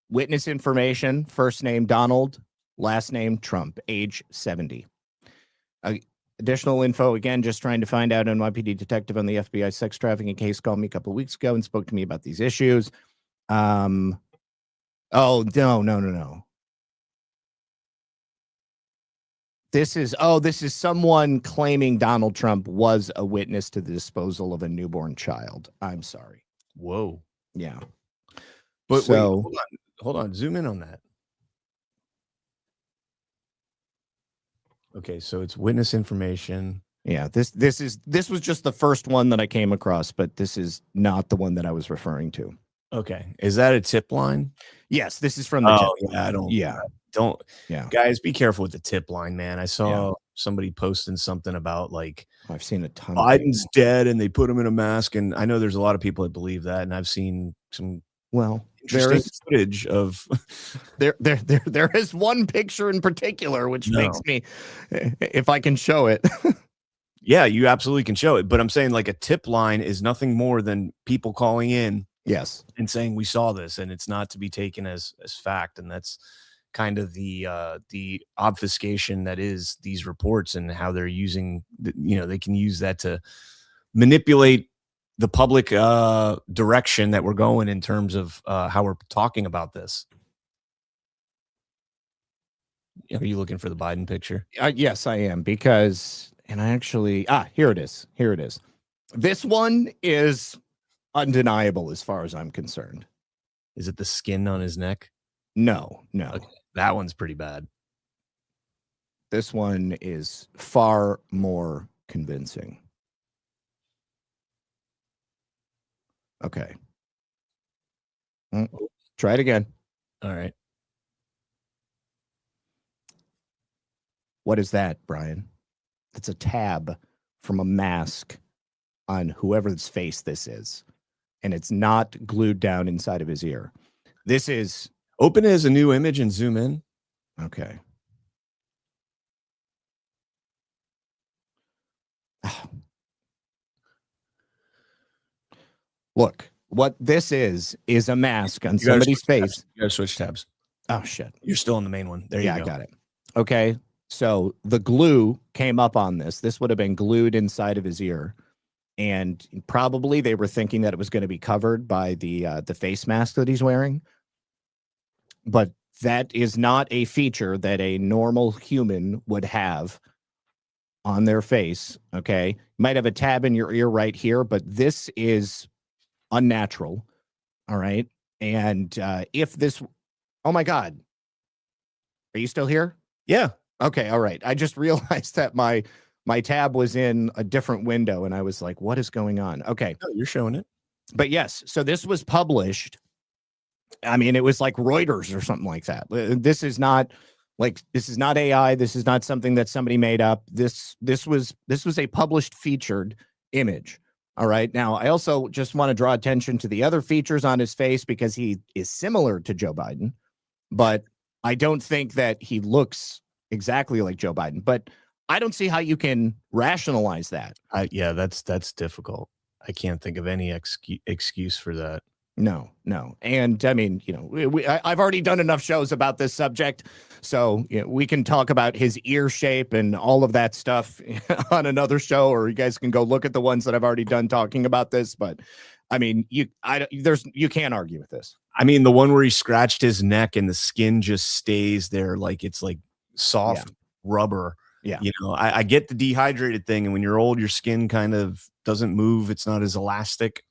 witness information, first name Donald, last name Trump, age 70. Additional info, again, just trying to find out. NYPD detective on the FBI sex trafficking case called me a couple of weeks ago and spoke to me about these issues. Oh, no. This is someone claiming Donald Trump was a witness to the disposal of a newborn child. I'm sorry. Whoa. Yeah. But so, wait, hold on. Zoom in on that. Okay, so it's witness information. Yeah, this was just the first one that I came across, but this is not the one that I was referring to. Okay. Is that a tip line? Yes, this is from the tip line. Yeah. Guys, be careful with the tip line, man. I saw somebody posting something about I've seen a ton Biden's dead and they put him in a mask, and I know there's a lot of people that believe that, and I've seen some interesting footage of there is one picture in particular which makes me, if I can show it. Yeah, you absolutely can show it, but I'm saying like a tip line is nothing more than people calling in and saying we saw this, and it's not to be taken as fact. And that's kind of the obfuscation that is these reports, and how they're using they can use that to manipulate the public direction that we're going in terms of how we're talking about this. Are you looking for the Biden picture? Yes, I am, because, and I actually, here it is. This one is undeniable as far as I'm concerned. Is it the skin on his neck? No. Okay. That one's pretty bad. This one is far more convincing. Okay. Try it again. All right. What is that, Brian? It's a tab from a mask on whoever's face this is. And it's not glued down inside of his ear. This is... Open it as a new image and zoom in. Okay. Look, what this is a mask on somebody's face. You gotta switch tabs. Oh, shit. You're still on the main one. There you go. I got it. Okay. So the glue came up on this. This would have been glued inside of his ear. And probably they were thinking that it was going to be covered by the face mask that he's wearing. But That is not a feature that a normal human would have on their face. Okay. You might have a tab in your ear right here, but this is unnatural. All right. And if this, oh my God, are you still here? Yeah. Okay. All right. I just realized that my tab was in a different window and I was like, what is going on? Okay. No, you're showing it. But yes, so this was published. I mean, it was like Reuters or something like that. This is not AI. This is not something that somebody made up. This was a published featured image. All right. Now, I also just want to draw attention to the other features on his face because he is similar to Joe Biden, but I don't think that he looks exactly like Joe Biden. But I don't see how you can rationalize that. Yeah, that's difficult. I can't think of any excuse for that. No. And I mean, I've already done enough shows about this subject, so we can talk about his ear shape and all of that stuff on another show, or you guys can go look at the ones that I've already done talking about this. But I mean, you can't argue with this. I mean, the one where he scratched his neck and the skin just stays there like it's like soft rubber. Yeah. I get the dehydrated thing, and when you're old, your skin kind of doesn't move. It's not as elastic.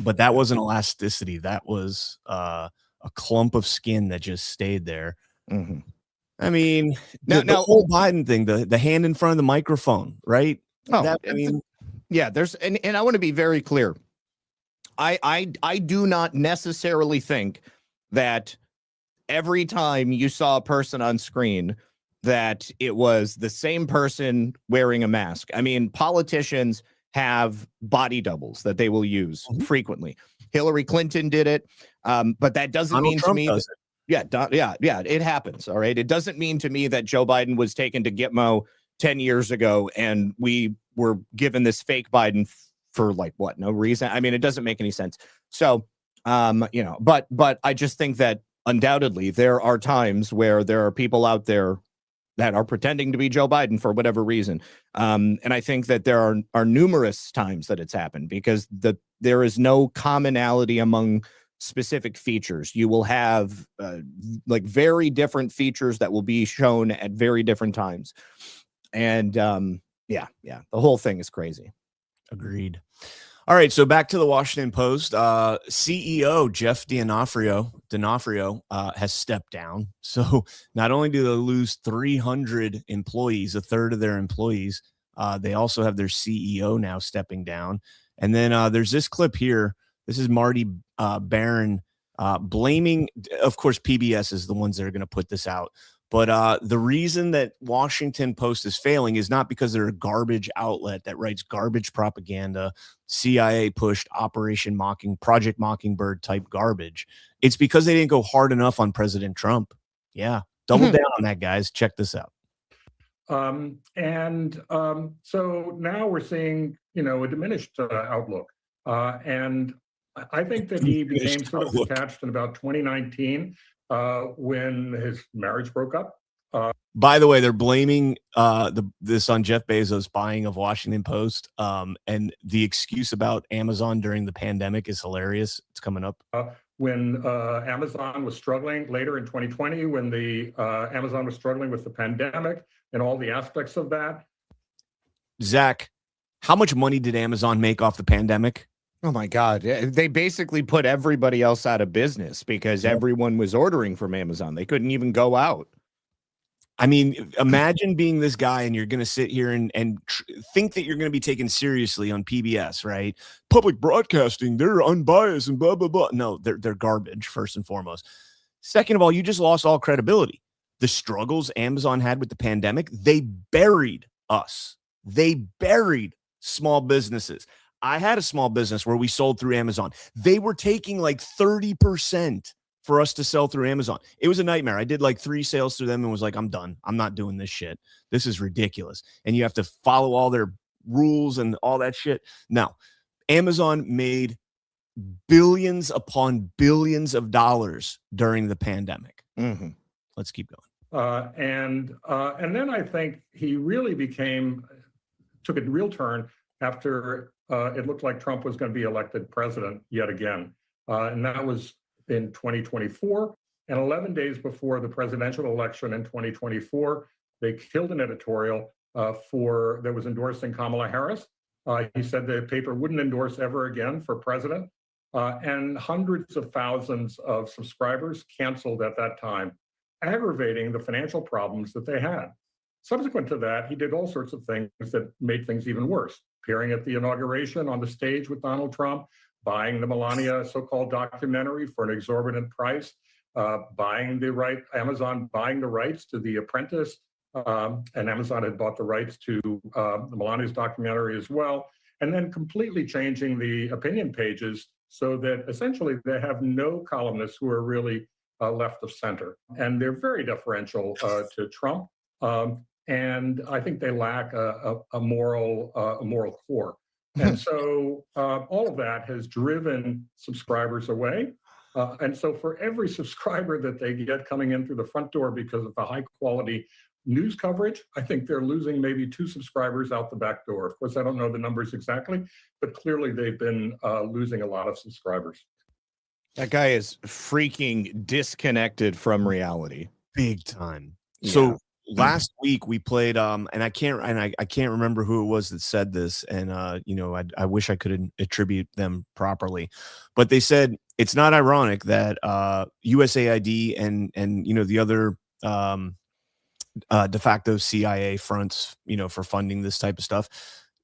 But that wasn't elasticity. That was a clump of skin that just stayed there. Mm-hmm. I mean, the whole Biden thing, the hand in front of the microphone, right? There's and I want to be very clear. I do not necessarily think that every time you saw a person on screen that it was the same person wearing a mask. I mean, politicians have body doubles that they will use frequently. Hillary Clinton did it, but that doesn't mean to me that, it happens. All right, it doesn't mean to me that Joe Biden was taken to Gitmo 10 years ago and we were given this fake Biden for no reason. I mean, it doesn't make any sense. So, but I just think that undoubtedly there are times where there are people out there that are pretending to be Joe Biden for whatever reason. And I think that there are numerous times that it's happened because there is no commonality among specific features. You will have very different features that will be shown at very different times. And the whole thing is crazy. Agreed. All right, so back to the Washington Post. CEO Jeff D'Onofrio has stepped down. So not only do they lose 300 employees, a third of their employees, they also have their CEO now stepping down. And then there's this clip here. This is Marty Baron blaming, of course, PBS is the ones that are going to put this out. But the reason that Washington Post is failing is not because they're a garbage outlet that writes garbage propaganda, CIA pushed Project Mockingbird type garbage. It's because they didn't go hard enough on President Trump. Yeah. Double down on that, guys. Check this out. So now we're seeing, a diminished outlook. And I think that he became sort of detached in about 2019 when his marriage broke up. By the way, they're blaming this on Jeff Bezos' buying of Washington Post. And the excuse about Amazon during the pandemic is hilarious. It's coming up. When Amazon was struggling later in 2020, when the Amazon was struggling with the pandemic and all the aspects of that. Zach, how much money did Amazon make off the pandemic? Oh my God. They basically put everybody else out of business because everyone was ordering from Amazon. They couldn't even go out. I mean, imagine being this guy and you're going to sit here and think that you're going to be taken seriously on PBS, right? Public broadcasting, they're unbiased and blah, blah, blah. No, they're garbage, first and foremost. Second of all, you just lost all credibility. The struggles Amazon had with the pandemic, they buried us. They buried small businesses. I had a small business where we sold through Amazon. They were taking like 30% for us to sell through Amazon. It was a nightmare. I did like 3 sales through them and was like, I'm done. I'm not doing this shit. This is ridiculous. And you have to follow all their rules and all that shit. Now, Amazon made billions upon billions of dollars during the pandemic. Mm-hmm. Let's keep going. And then I think he really took a real turn after it looked like Trump was going to be elected president yet again. And that was in 2024. And 11 days before the presidential election in 2024, they killed an editorial that was endorsing Kamala Harris. He said the paper wouldn't endorse ever again for president. And hundreds of thousands of subscribers canceled at that time, aggravating the financial problems that they had. Subsequent to that, he did all sorts of things that made things even worse. Appearing at the inauguration on the stage with Donald Trump, buying the Melania so-called documentary for an exorbitant price, Amazon buying the rights to The Apprentice, and Amazon had bought the rights to the Melania's documentary as well, and then completely changing the opinion pages so that essentially they have no columnists who are really left of center. And they're very deferential to Trump. And I think they lack a moral core. And so all of that has driven subscribers away. And so for every subscriber that they get coming in through the front door because of the high quality news coverage, I think they're losing maybe 2 subscribers out the back door. Of course, I don't know the numbers exactly, but clearly they've been losing a lot of subscribers. That guy is freaking disconnected from reality. Big time. Yeah. So last week we played and I can't remember who it was that said this, and I wish I could attribute them properly, but they said it's not ironic that USAID and the other de facto CIA fronts, for funding this type of stuff,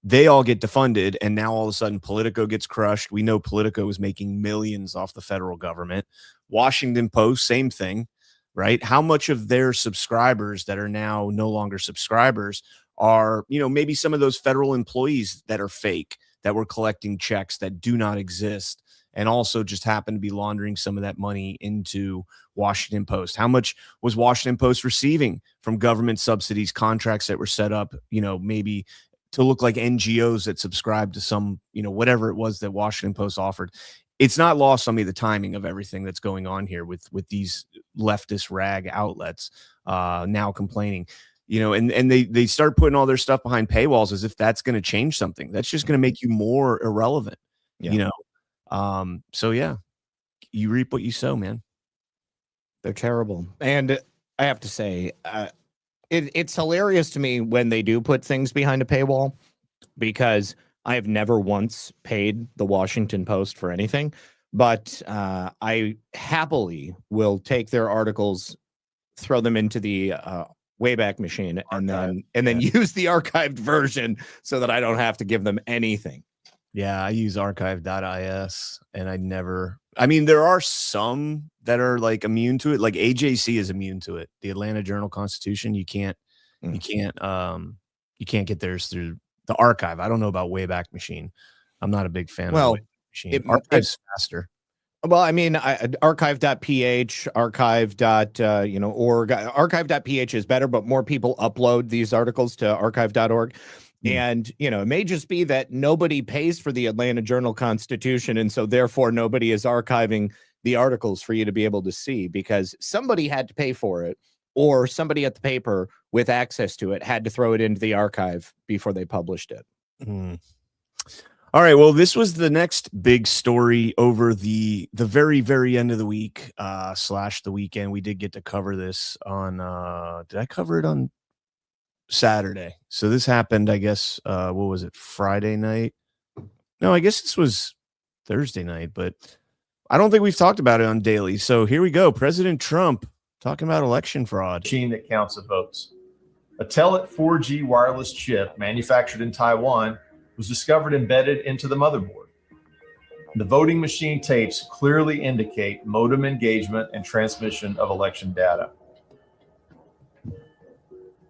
they all get defunded, and now all of a sudden Politico gets crushed. We know Politico is making millions off the federal government. Washington Post, same thing, right? How much of their subscribers that are now no longer subscribers are, maybe some of those federal employees that are fake, that were collecting checks that do not exist, and also just happen to be laundering some of that money into Washington Post? How much was Washington Post receiving from government subsidies, contracts that were set up, maybe to look like NGOs that subscribe to some, whatever it was that Washington Post offered? It's not lost on me the timing of everything that's going on here with these leftist rag outlets now complaining, and they start putting all their stuff behind paywalls as if that's going to change something. That's just going to make you more irrelevant, So yeah, you reap what you sow, man. They're terrible. And I have to say, it's hilarious to me when they do put things behind a paywall, because I have never once paid the Washington Post for anything, but I happily will take their articles, throw them into the Wayback Machine, and then use the archived version so that I don't have to give them anything. Yeah, I use archive.is, and there are some that are like immune to it. Like AJC is immune to it. The Atlanta Journal-Constitution, you can't get theirs through the archive. I don't know about Wayback Machine. I'm not a big fan of Wayback Machine. Archive's faster. Well, archive.ph, archive.org. Archive.ph is better, but more people upload these articles to archive.org. And, it may just be that nobody pays for the Atlanta Journal-Constitution, and so therefore nobody is archiving the articles for you to be able to see, because somebody had to pay for it, or somebody at the paper with access to it had to throw it into the archive before they published it. All right. Well, this was the next big story over the very, very end of the week / the weekend. We did get to cover this on, did I cover it on Saturday? So this happened, I guess, what was it, Friday night? No, I guess this was Thursday night, but I don't think we've talked about it on Daily. So here we go. President Trump talking about election fraud. Machine that counts the votes. A Telit 4G wireless chip manufactured in Taiwan was discovered embedded into the motherboard. The voting machine tapes clearly indicate modem engagement and transmission of election data.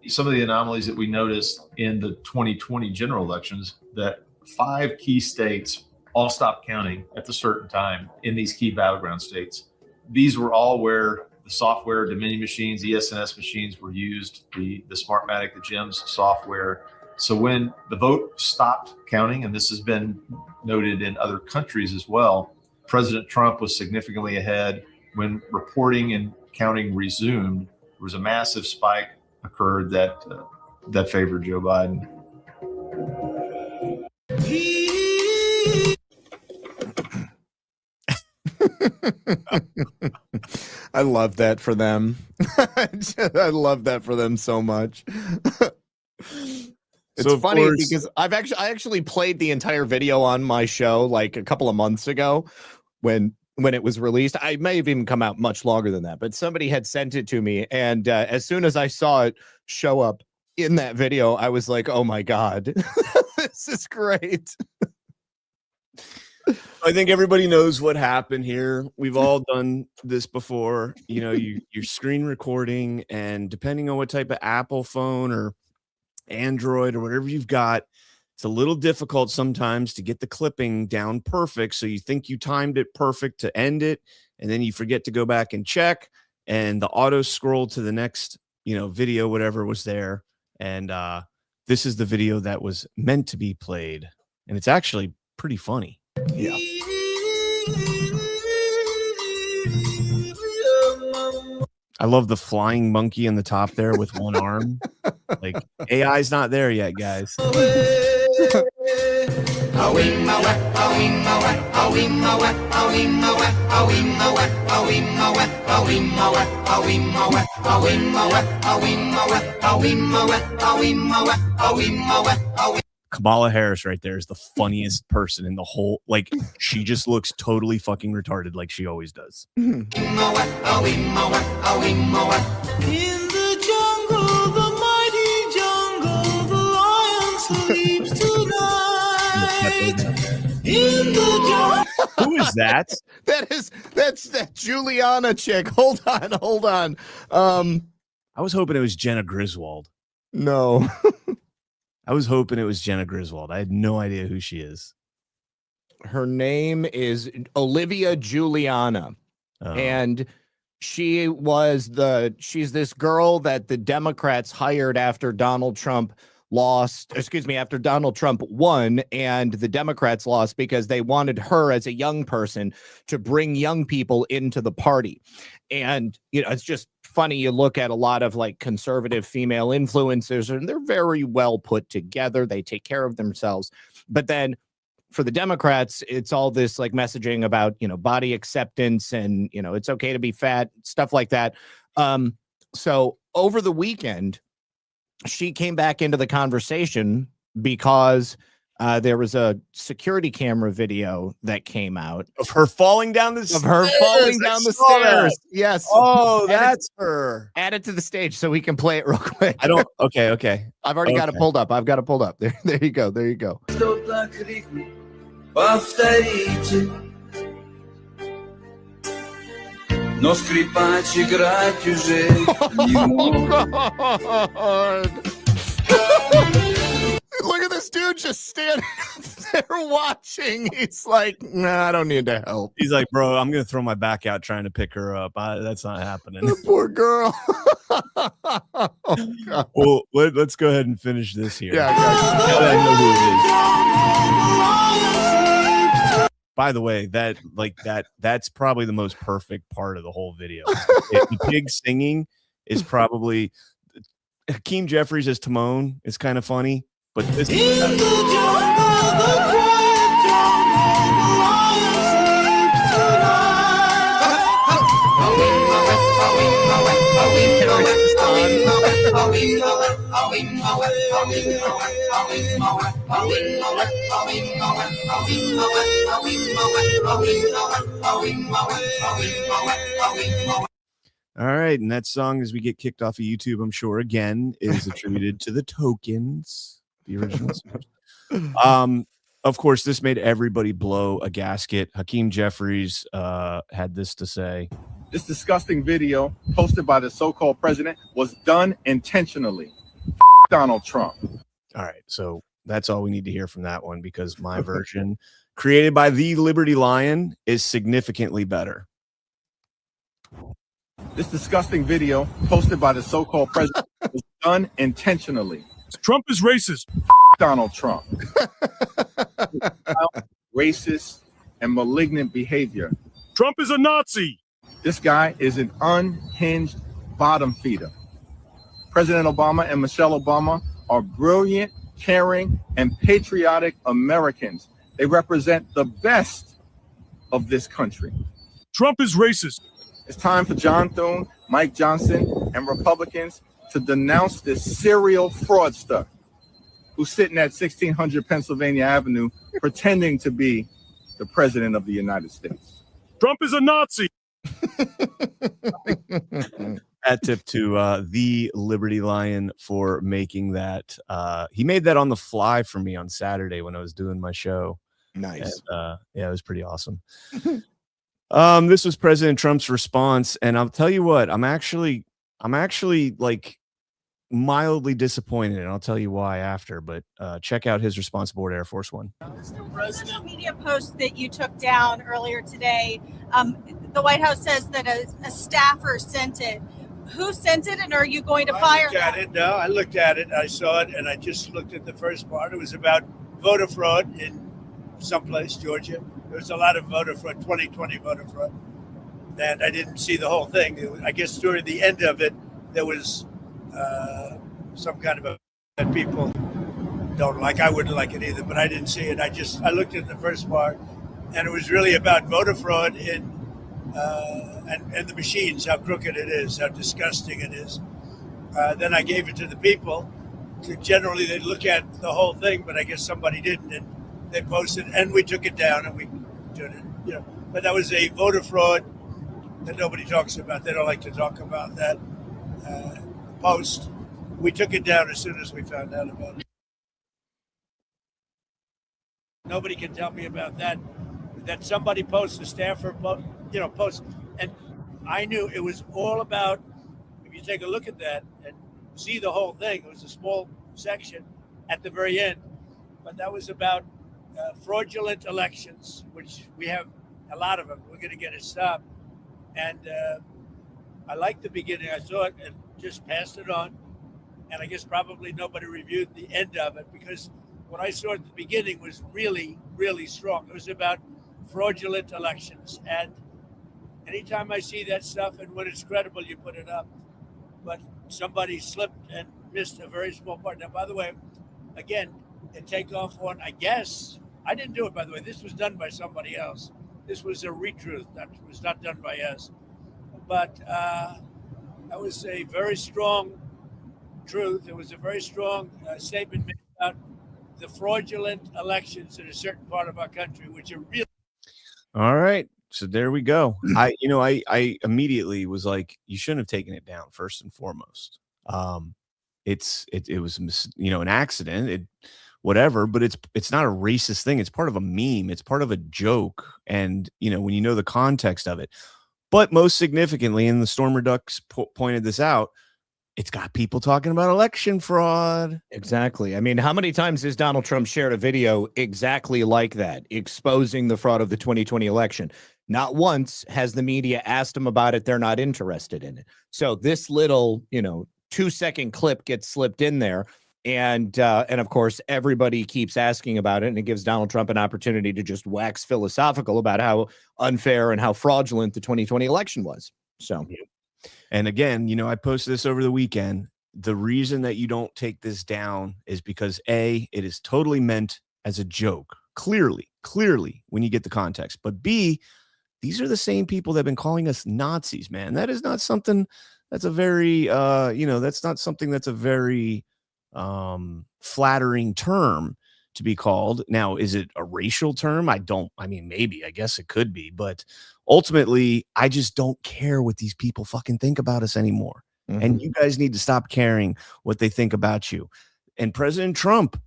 Some of the anomalies that we noticed in the 2020 general elections, that 5 key states all stopped counting at a certain time in these key battleground states. These were all where the software, Dominion machines, ESNS machines were used, the Smartmatic, the GEMS software. So when the vote stopped counting, and this has been noted in other countries as well, President Trump was significantly ahead. When reporting and counting resumed, there was a massive spike occurred that favored Joe Biden. I love that for them. I love that for them so much. It's So, funny course, because I actually played the entire video on my show like a couple of months ago when it was released. I may have even come out much longer than that, but somebody had sent it to me, and as soon as I saw it show up in that video, I was like, "Oh my god, this is great." I think everybody knows what happened here. We've all done this before. You know, you're screen recording, and depending on what type of Apple phone or Android or whatever you've got, it's a little difficult sometimes to get the clipping down perfect. So you think you timed it perfect to end it, and then you forget to go back and check, and the auto scroll to the next, video, whatever was there. And this is the video that was meant to be played, and it's actually pretty funny. Yeah. I love the flying monkey in the top there with one arm. Like, AI's not there yet, guys. Kamala Harris right there is the funniest person in the whole, like, she just looks totally fucking retarded like she always does. In the jungle, the mighty jungle, the lion sleeps tonight. In the jungle. Who is that? That's that Juliana chick. Hold on. I was hoping it was Jenna Griswold. No. I was hoping it was Jenna Griswold. I had no idea who she is. Her name is Olivia Juliana. Oh. And she's this girl that the Democrats hired after Donald Trump after Donald Trump won and the Democrats lost because they wanted her as a young person to bring young people into the party. And, it's just funny. You look at a lot of like conservative female influencers and they're very well put together. They take care of themselves. But then for the Democrats, it's all this like messaging about, body acceptance and, it's okay to be fat, stuff like that. So over the weekend, she came back into the conversation because there was a security camera video that came out of her falling down the stairs. Yes. Oh, that's her. Add it to the stage so we can play it real quick. Okay. I've already got it pulled up. I've got it pulled up. There you go. Но скрипач играть уже не может. Look at this dude just standing there watching. He's like, nah, I don't need to help. He's like, bro, I'm going to throw my back out trying to pick her up. That's not happening. The poor girl. Well, let's go ahead and finish this here. Yeah, I know who it is. By the way, that's probably the most perfect part of the whole video. The pig singing is probably Hakeem Jeffries as Timon is kind of funny, but this is all right, and that song, as we get kicked off of YouTube, I'm sure again is attributed to the Tokens, the original song. Of course, this made everybody blow a gasket. Hakeem Jeffries had this to say. This disgusting video posted by the so-called president was done intentionally. Donald Trump. All right, so that's all we need to hear from that one because my version, created by the Liberty Lion, is significantly better. This disgusting video posted by the so-called president was done intentionally. Trump is racist. Donald Trump. Racist and malignant behavior. Trump is a Nazi. This guy is an unhinged bottom feeder. President Obama and Michelle Obama are brilliant, caring, and patriotic Americans. They represent the best of this country. Trump is racist. It's time for John Thune, Mike Johnson, and Republicans to denounce this serial fraudster who's sitting at 1600 Pennsylvania Avenue pretending to be the president of the United States. Trump is a Nazi. Hat tip to the Liberty Lion for making that. He made that on the fly for me on Saturday when I was doing my show. Nice. And, yeah, it was pretty awesome. This was President Trump's response, and I'll tell you what, I'm actually like mildly disappointed, and I'll tell you why after. But check out his response aboard Air Force One. Social media post that you took down earlier today, the White House says that a staffer sent it. Who sent it, and are you going to fire them? No, I looked at it. I saw it, and I just looked at the first part. It was about voter fraud in someplace, Georgia. There was a lot of voter fraud, 2020 voter fraud. And I didn't see the whole thing. I guess during the end of it, there was some kind of a that people don't like. I wouldn't like it either, but I didn't see it. I looked at the first part, and it was really about voter fraud in and the machines, how crooked it is, how disgusting it is. Then I gave it to the people. Generally, they look at the whole thing, but I guess somebody didn't, and they posted, and we took it down, and we did it. But that was a voter fraud that nobody talks about. They don't like to talk about that post. We took it down as soon as we found out about it. Nobody can tell me about that. That somebody posts, a staffer posts, and I knew it was all about. If you take a look at that and see the whole thing, it was a small section at the very end, but that was about fraudulent elections, which we have a lot of them. We're going to get it stopped, and I liked the beginning. I saw it and just passed it on, and I guess probably nobody reviewed the end of it because what I saw at the beginning was really, really strong. It was about fraudulent elections, and anytime I see that stuff and when it's credible, you put it up. But somebody slipped and missed a very small part. Now, by the way, again, the takeoff one, I guess, I didn't do it, by the way. This was done by somebody else. This was a retruth. That was not done by us. But that was a very strong truth. It was a very strong statement made about the fraudulent elections in a certain part of our country, which are really. All right. So there we go. I immediately was like, you shouldn't have taken it down first and foremost. It was, an accident, whatever, but it's not a racist thing. It's part of a meme. It's part of a joke. And, when you know the context of it, but most significantly, and the Stormer Ducks pointed this out, it's got people talking about election fraud. Exactly. I mean, how many times has Donald Trump shared a video exactly like that, exposing the fraud of the 2020 election? Not once has the media asked him about it. They're not interested in it. So this little, 2-second clip gets slipped in there. And of course, everybody keeps asking about it. And it gives Donald Trump an opportunity to just wax philosophical about how unfair and how fraudulent the 2020 election was. So. And again, I posted this over the weekend. The reason that you don't take this down is because A, it is totally meant as a joke. Clearly, when you get the context. But B, these are the same people that have been calling us Nazis, man. That is not something that's a very, that's not something that's a very flattering term to be called. Now, is it a racial term? Maybe, I guess it could be, but ultimately, I just don't care what these people fucking think about us anymore. Mm-hmm. And you guys need to stop caring what they think about you. And President Trump,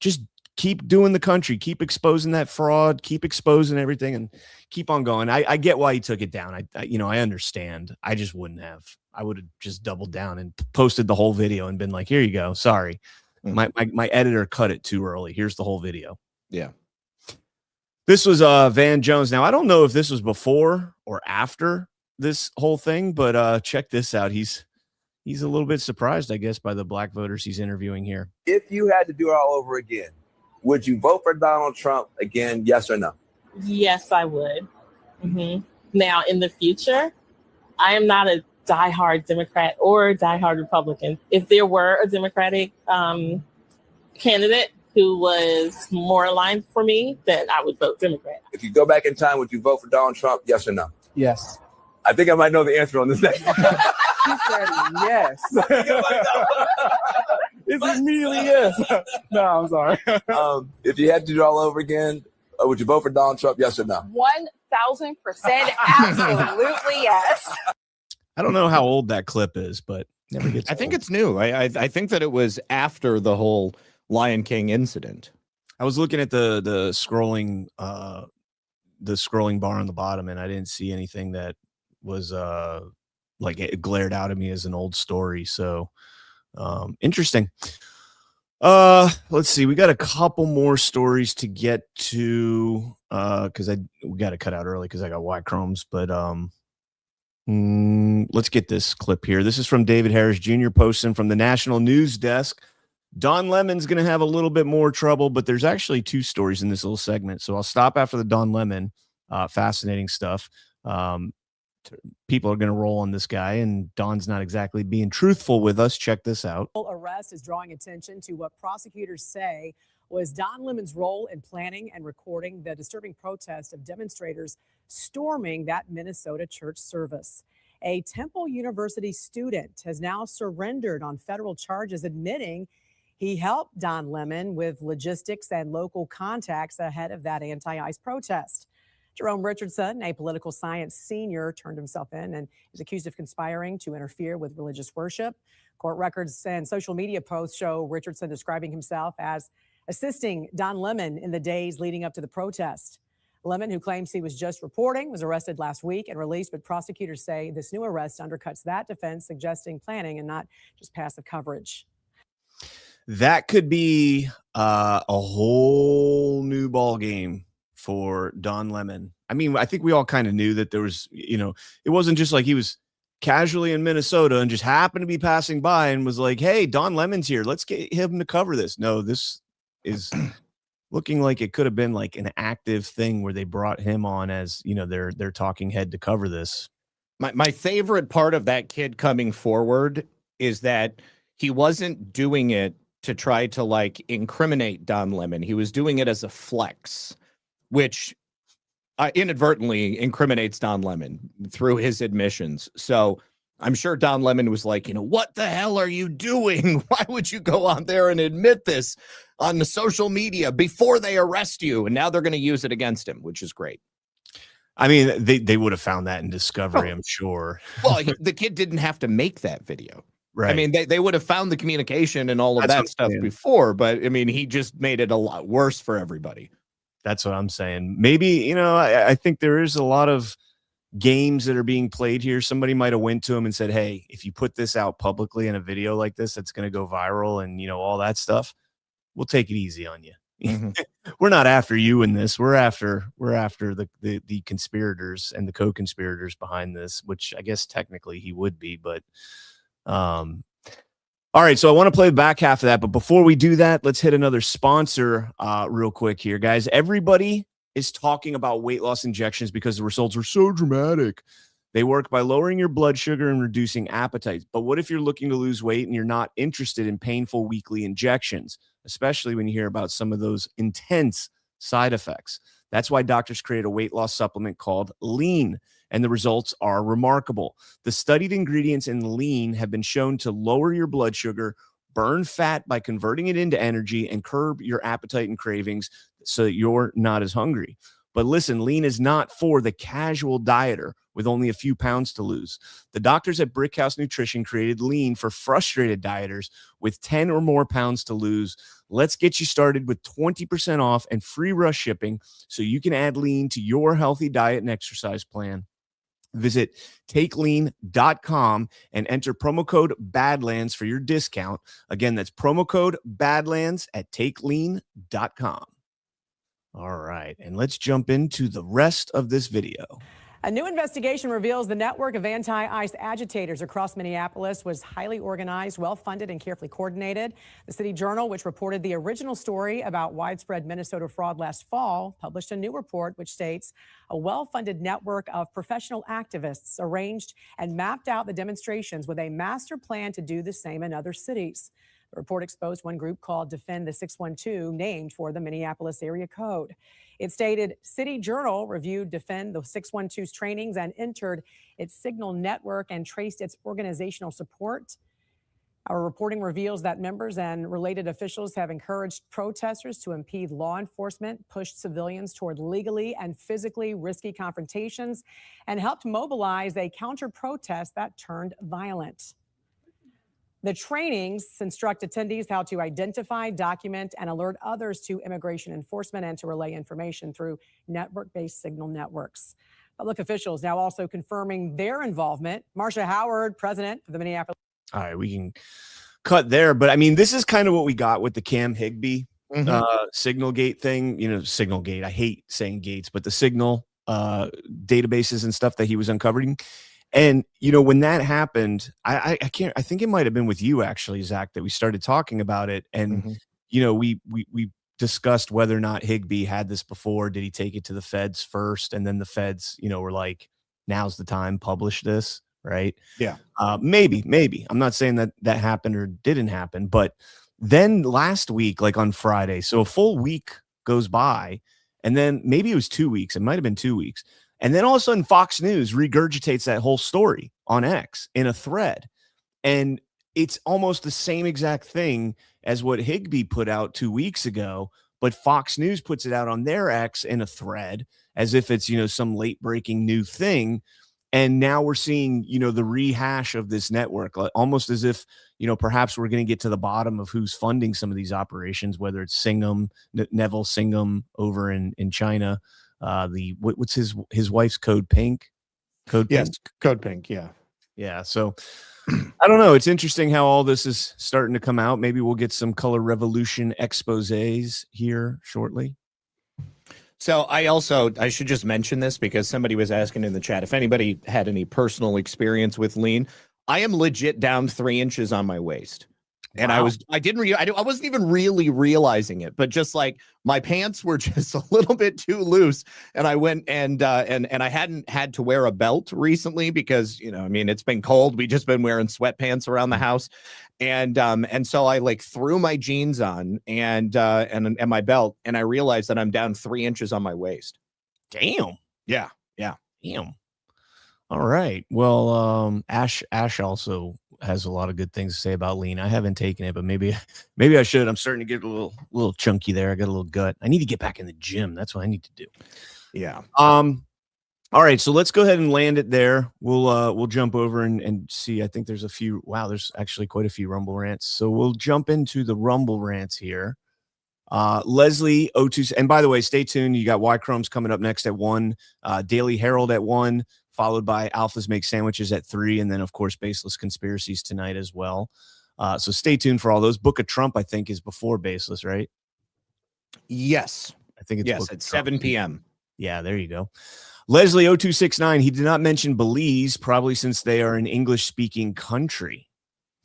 just keep doing the country, keep exposing that fraud, keep exposing everything, and keep on going. I get why he took it down. I understand. I just wouldn't have. I would have just doubled down and posted the whole video and been like, here you go. Sorry. Mm-hmm. My editor cut it too early. Here's the whole video. Yeah. This was Van Jones. Now, I don't know if this was before or after this whole thing, but check this out. He's a little bit surprised, I guess, by the black voters he's interviewing here. If you had to do it all over again, would you vote for Donald Trump again? Yes or no? Yes, I would. Mm-hmm. Now, in the future, I am not a diehard Democrat or a diehard Republican. If there were a Democratic candidate who was more aligned for me, then I would vote Democrat. If you go back in time, would you vote for Donald Trump? Yes or no? Yes. I think I might know the answer on this next one. She said yes. It's immediately yes. No, I'm sorry. If you had to do it all over again, would you vote for Donald Trump? Yes or no? 1,000% absolutely yes. I don't know how old that clip is, but never gets. I think it's new. I think that it was after the whole Lion King incident. I was looking at the scrolling bar on the bottom, and I didn't see anything that was like it glared out at me as an old story. So interesting. Let's see. We got a couple more stories to get to because we got to cut out early because I got Y chromes. But let's get this clip here. This is from David Harris Jr. posting from the National News Desk. Don Lemon's going to have a little bit more trouble, but there's actually two stories in this little segment. So I'll stop after the Don Lemon. Fascinating stuff. People are going to roll on this guy, and Don's not exactly being truthful with us. Check this out. Arrest is drawing attention to what prosecutors say was Don Lemon's role in planning and recording the disturbing protest of demonstrators storming that Minnesota church service. A Temple University student has now surrendered on federal charges, admitting he helped Don Lemon with logistics and local contacts ahead of that anti-ICE protest. Jerome Richardson, a political science senior, turned himself in and is accused of conspiring to interfere with religious worship. Court records and social media posts show Richardson describing himself as assisting Don Lemon in the days leading up to the protest. Lemon, who claims he was just reporting, was arrested last week and released, but prosecutors say this new arrest undercuts that defense, suggesting planning and not just passive coverage. That could be a whole new ball game for Don Lemon. I mean, I think we all kind of knew that there was, it wasn't just like he was casually in Minnesota and just happened to be passing by and was like, hey, Don Lemon's here. Let's get him to cover this. No, this is looking like it could have been like an active thing where they brought him on as, their talking head to cover this. My favorite part of that kid coming forward is that he wasn't doing it to try to like incriminate Don Lemon. He was doing it as a flex, which inadvertently incriminates Don Lemon through his admissions. So I'm sure Don Lemon was like, what the hell are you doing? Why would you go on there and admit this on the social media before they arrest you? And now they're going to use it against him, which is great. I mean, they would have found that in Discovery, I'm sure. Well, the kid didn't have to make that video. Right. I mean, they would have found the communication and all of that stuff before, but I mean, he just made it a lot worse for everybody. That's what I'm saying. Maybe, I think there is a lot of games that are being played here. Somebody might have went to him and said, hey, if you put this out publicly in a video like this, that's going to go viral and, all that stuff. We'll take it easy on you. Mm-hmm. We're not after you in this. We're after the conspirators and the co-conspirators behind this, which I guess technically he would be, but all right, so I want to play the back half of that, but before we do that, let's hit another sponsor real quick here, guys. Everybody is talking about weight loss injections because the results are so dramatic. They work by lowering your blood sugar and reducing appetite. But what if you're looking to lose weight and you're not interested in painful weekly injections, especially when you hear about some of those intense side effects? That's why doctors create a weight loss supplement called Lean, and the results are remarkable. The studied ingredients in Lean have been shown to lower your blood sugar, burn fat by converting it into energy, and curb your appetite and cravings so that you're not as hungry. But listen, Lean is not for the casual dieter with only a few pounds to lose. The doctors at Brickhouse Nutrition created Lean for frustrated dieters with 10 or more pounds to lose. Let's get you started with 20% off and free rush shipping so you can add Lean to your healthy diet and exercise plan. Visit takelean.com and enter promo code Badlands for your discount. Again, that's promo code Badlands at takelean.com. All right, and let's jump into the rest of this video. A new investigation reveals the network of anti-ICE agitators across Minneapolis was highly organized, well-funded, and carefully coordinated. The City Journal, which reported the original story about widespread Minnesota fraud last fall, published a new report which states a well-funded network of professional activists arranged and mapped out the demonstrations with a master plan to do the same in other cities. The report exposed one group called Defend the 612, named for the Minneapolis area code. It stated City Journal reviewed Defend the 612's trainings and entered its Signal network and traced its organizational support. Our reporting reveals that members and related officials have encouraged protesters to impede law enforcement, pushed civilians toward legally and physically risky confrontations, and helped mobilize a counter-protest that turned violent. The trainings instruct attendees how to identify, document, and alert others to immigration enforcement and to relay information through network-based signal networks. Public officials now also confirming their involvement. Marcia Howard, president of the Minneapolis. All right, we can cut there, but I mean, this is kind of what we got with the Cam Higbee Signal Gate thing. You know, Signal Gate. I hate saying gates, but the Signal databases and stuff that he was uncovering. And you know, when that happened, I think it might have been with you actually, Zach, that we started talking about it. And you know, we discussed whether or not Higbee had this before. Did he take it to the feds first, and then the feds, you know, were like, "Now's the time, publish this." Right. Yeah. Maybe. I'm not saying that that happened or didn't happen, but then last week, like on Friday, so a full week goes by, and then maybe it was 2 weeks. It might've been 2 weeks. And then all of a sudden Fox News regurgitates that whole story on X in a thread. And it's almost the same exact thing as what Higbee put out 2 weeks ago, but Fox News puts it out on their X in a thread as if it's, you know, some late breaking new thing. And now we're seeing, you know, the rehash of this network, almost as if, you know, perhaps we're going to get to the bottom of who's funding some of these operations, whether it's Singham, Neville Singham over in China. What's his wife's Code Pink? Code Pink. Yeah. Yeah. So I don't know. It's interesting how all this is starting to come out. Maybe we'll get some color revolution exposés here shortly. So I should just mention this because somebody was asking in the chat if anybody had any personal experience with lean. I am legit down 3 inches on my waist. And I wasn't even really realizing it, but just like my pants were just a little bit too loose. And I went and I hadn't had to wear a belt recently because, you know, I mean, it's been cold. We just been wearing sweatpants around the house. And so I like threw my jeans on and my belt, and I realized that I'm down 3 inches on my waist. Damn. Yeah. Damn. All right. Well, Ash also has a lot of good things to say about lean. I haven't taken it, but maybe I should. I'm starting to get a little chunky there. I got a little gut. I need to get back in the gym. That's what I need to do. Yeah. All right. So let's go ahead and land it there. We'll jump over and see. I think there's a few. Wow, there's actually quite a few Rumble rants. So we'll jump into the Rumble rants here. Leslie O2, and by the way, stay tuned. You got Y Chrome's coming up next at 1, Daily Herald at 1, followed by Alphas Make Sandwiches at 3, and then of course Baseless Conspiracies tonight as well. So stay tuned for all those. Book of Trump, I think, is before Baseless, right? Yes, I think it's at 7 p.m. Yeah, there you go. Leslie O269, he did not mention Belize, probably since they are an English-speaking country.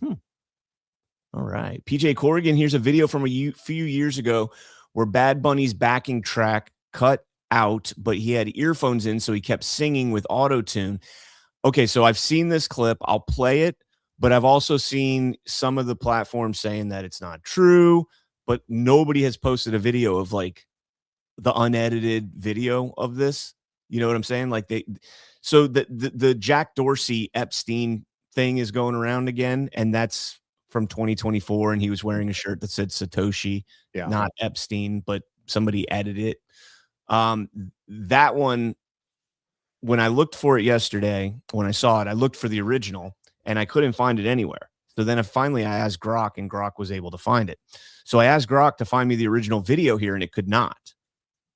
All right. PJ Corrigan, here's a video from a few years ago where Bad Bunny's backing track cut out, but he had earphones in, so he kept singing with auto-tune. Okay, so I've seen this clip. I'll play it, but I've also seen some of the platforms saying that it's not true, but nobody has posted a video of like the unedited video of this. You know what I'm saying? Like so the Jack Dorsey Epstein thing is going around again, and that's from 2024, and he was wearing a shirt that said Satoshi, not Epstein, but somebody edited it. That one, when I looked for it yesterday, when I saw it, I looked for the original and I couldn't find it anywhere. So then I asked Grok, and Grok was able to find it. So I asked Grok to find me the original video here, and it could not.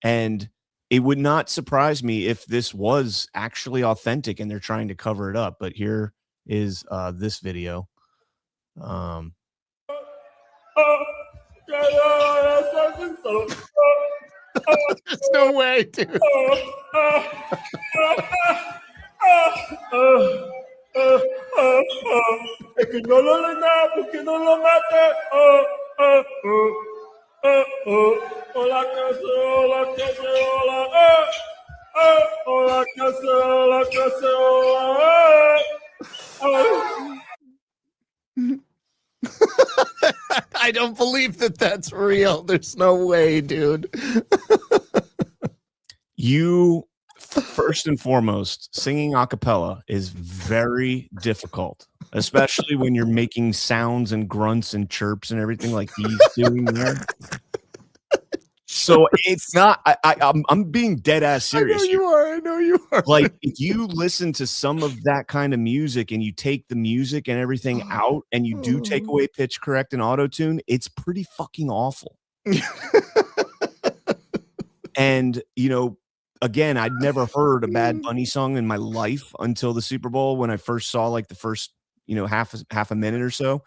And it would not surprise me if this was actually authentic and they're trying to cover it up. But here is this video. There's no way, dude. I don't believe that that's real. There's no way, dude. You, first and foremost, singing a cappella is very difficult, especially when you're making sounds and grunts and chirps and everything like he's doing there. So it's not. I'm being dead ass serious. I know you are. Like, if you listen to some of that kind of music and you take the music and everything out and you do take away pitch correct and auto tune, it's pretty fucking awful. And again, I'd never heard a Bad Bunny song in my life until the Super Bowl when I first saw like the first half a minute or so.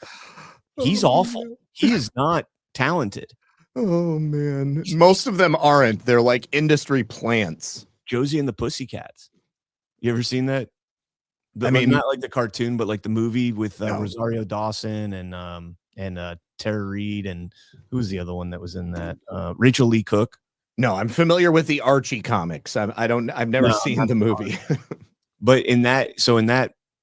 He's awful. He is not talented. Oh man, most of them aren't. They're like industry plants. Josie and the Pussycats. You ever seen that? I mean, not like the cartoon, but like the movie with Rosario Dawson and Tara Reid, and who was the other one that was in that? Rachel Lee Cook. No, I'm familiar with the Archie comics. I've never seen the movie. But in that,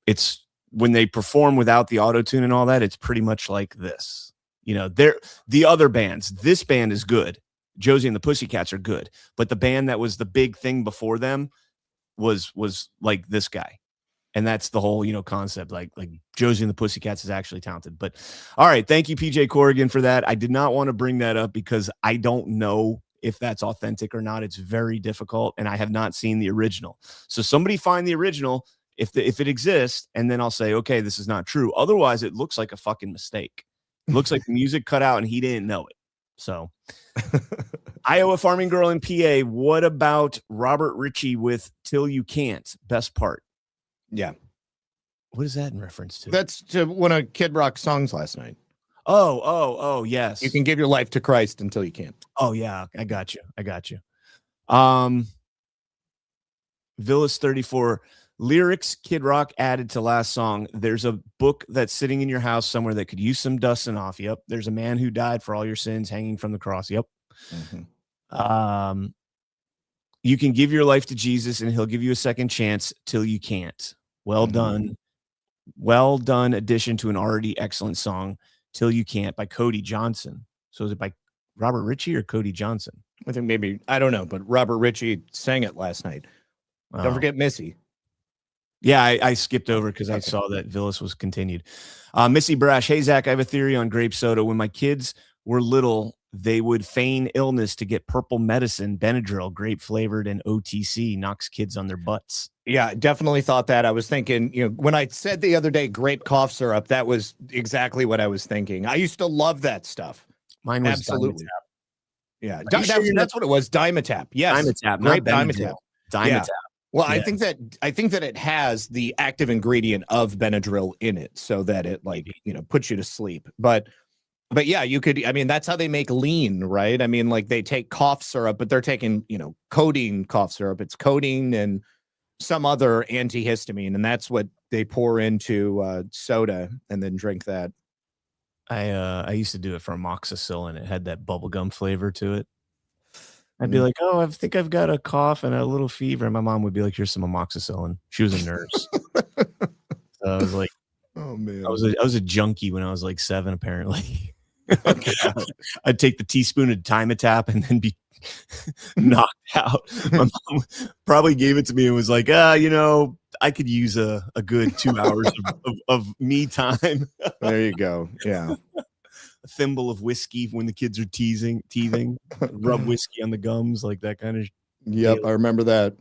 it's when they perform without the auto tune and all that, it's pretty much like this. They're the other bands. This band is good. Josie and the Pussycats are good, but the band that was the big thing before them was like this guy, and that's the whole concept. Like Josie and the Pussycats is actually talented. But all right, thank you, PJ Corrigan, for that. I did not want to bring that up because I don't know if that's authentic or not. It's very difficult, and I have not seen the original. So somebody find the original if it exists, and then I'll say, okay, this is not true. Otherwise, it looks like a fucking mistake. It looks like the music cut out and he didn't know it. So Iowa Farming Girl in PA. What about Robert Ritchie with Till You Can't? Best part. Yeah. What is that in reference to? That's to one of Kid Rock's songs last night. Oh, yes. You can give your life to Christ until you can't. Oh, yeah. I got you. Villas 34. Lyrics Kid Rock added to last song. There's a book that's sitting in your house somewhere that could use some dusting off. Yep. There's a man who died for all your sins hanging from the cross. Yep. Mm-hmm. You can give your life to Jesus and he'll give you a second chance till you can't. Well done. Well done addition to an already excellent song, Till You Can't, by Cody Johnson. So is it by Robert Ritchie or Cody Johnson? I think maybe, I don't know, but Robert Ritchie sang it last night. Don't forget Missy. Yeah, I skipped over because I saw that Villas was continued. Missy Brash, hey, Zach, I have a theory on grape soda. When my kids were little, they would feign illness to get purple medicine, Benadryl, grape flavored, and OTC, knocks kids on their butts. Yeah, definitely thought that. I was thinking, when I said the other day grape cough syrup, that was exactly what I was thinking. I used to love that stuff. Mine was absolutely. Dimetap. Yeah, that's what it was. Dimetap. Yes, Dimetap, grape not Dimetap. Dimetap. Yeah. Well, Yeah. I think that it has the active ingredient of Benadryl in it, so that it puts you to sleep. But yeah, you could. I mean, that's how they make lean, right? I mean, like they take cough syrup, but they're taking codeine cough syrup. It's codeine and some other antihistamine, and that's what they pour into soda and then drink that. I used to do it for amoxicillin. It had that bubblegum flavor to it. I'd be like, oh, I think I've got a cough and a little fever. And my mom would be like, here's some amoxicillin. She was a nurse. So I was like, oh, man. I was a junkie when I was like 7, apparently. I'd take the teaspoon of Dimetap and then be knocked out. My mom probably gave it to me and was like, I could use a good 2 hours of me time. There you go. Yeah. A thimble of whiskey when the kids are teething, rub whiskey on the gums, like that kind of. Yep, I remember that.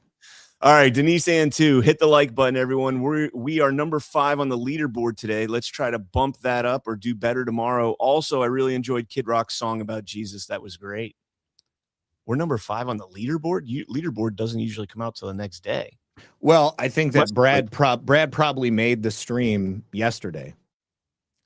All right, Denise and 2, hit the like button, everyone. We are number 5 on the leaderboard today. Let's try to bump that up or do better tomorrow. Also, I really enjoyed Kid Rock's song about Jesus. That was great. We're number 5 on the leaderboard. Leaderboard doesn't usually come out till the next day. Well, I think that Brad probably made the stream yesterday.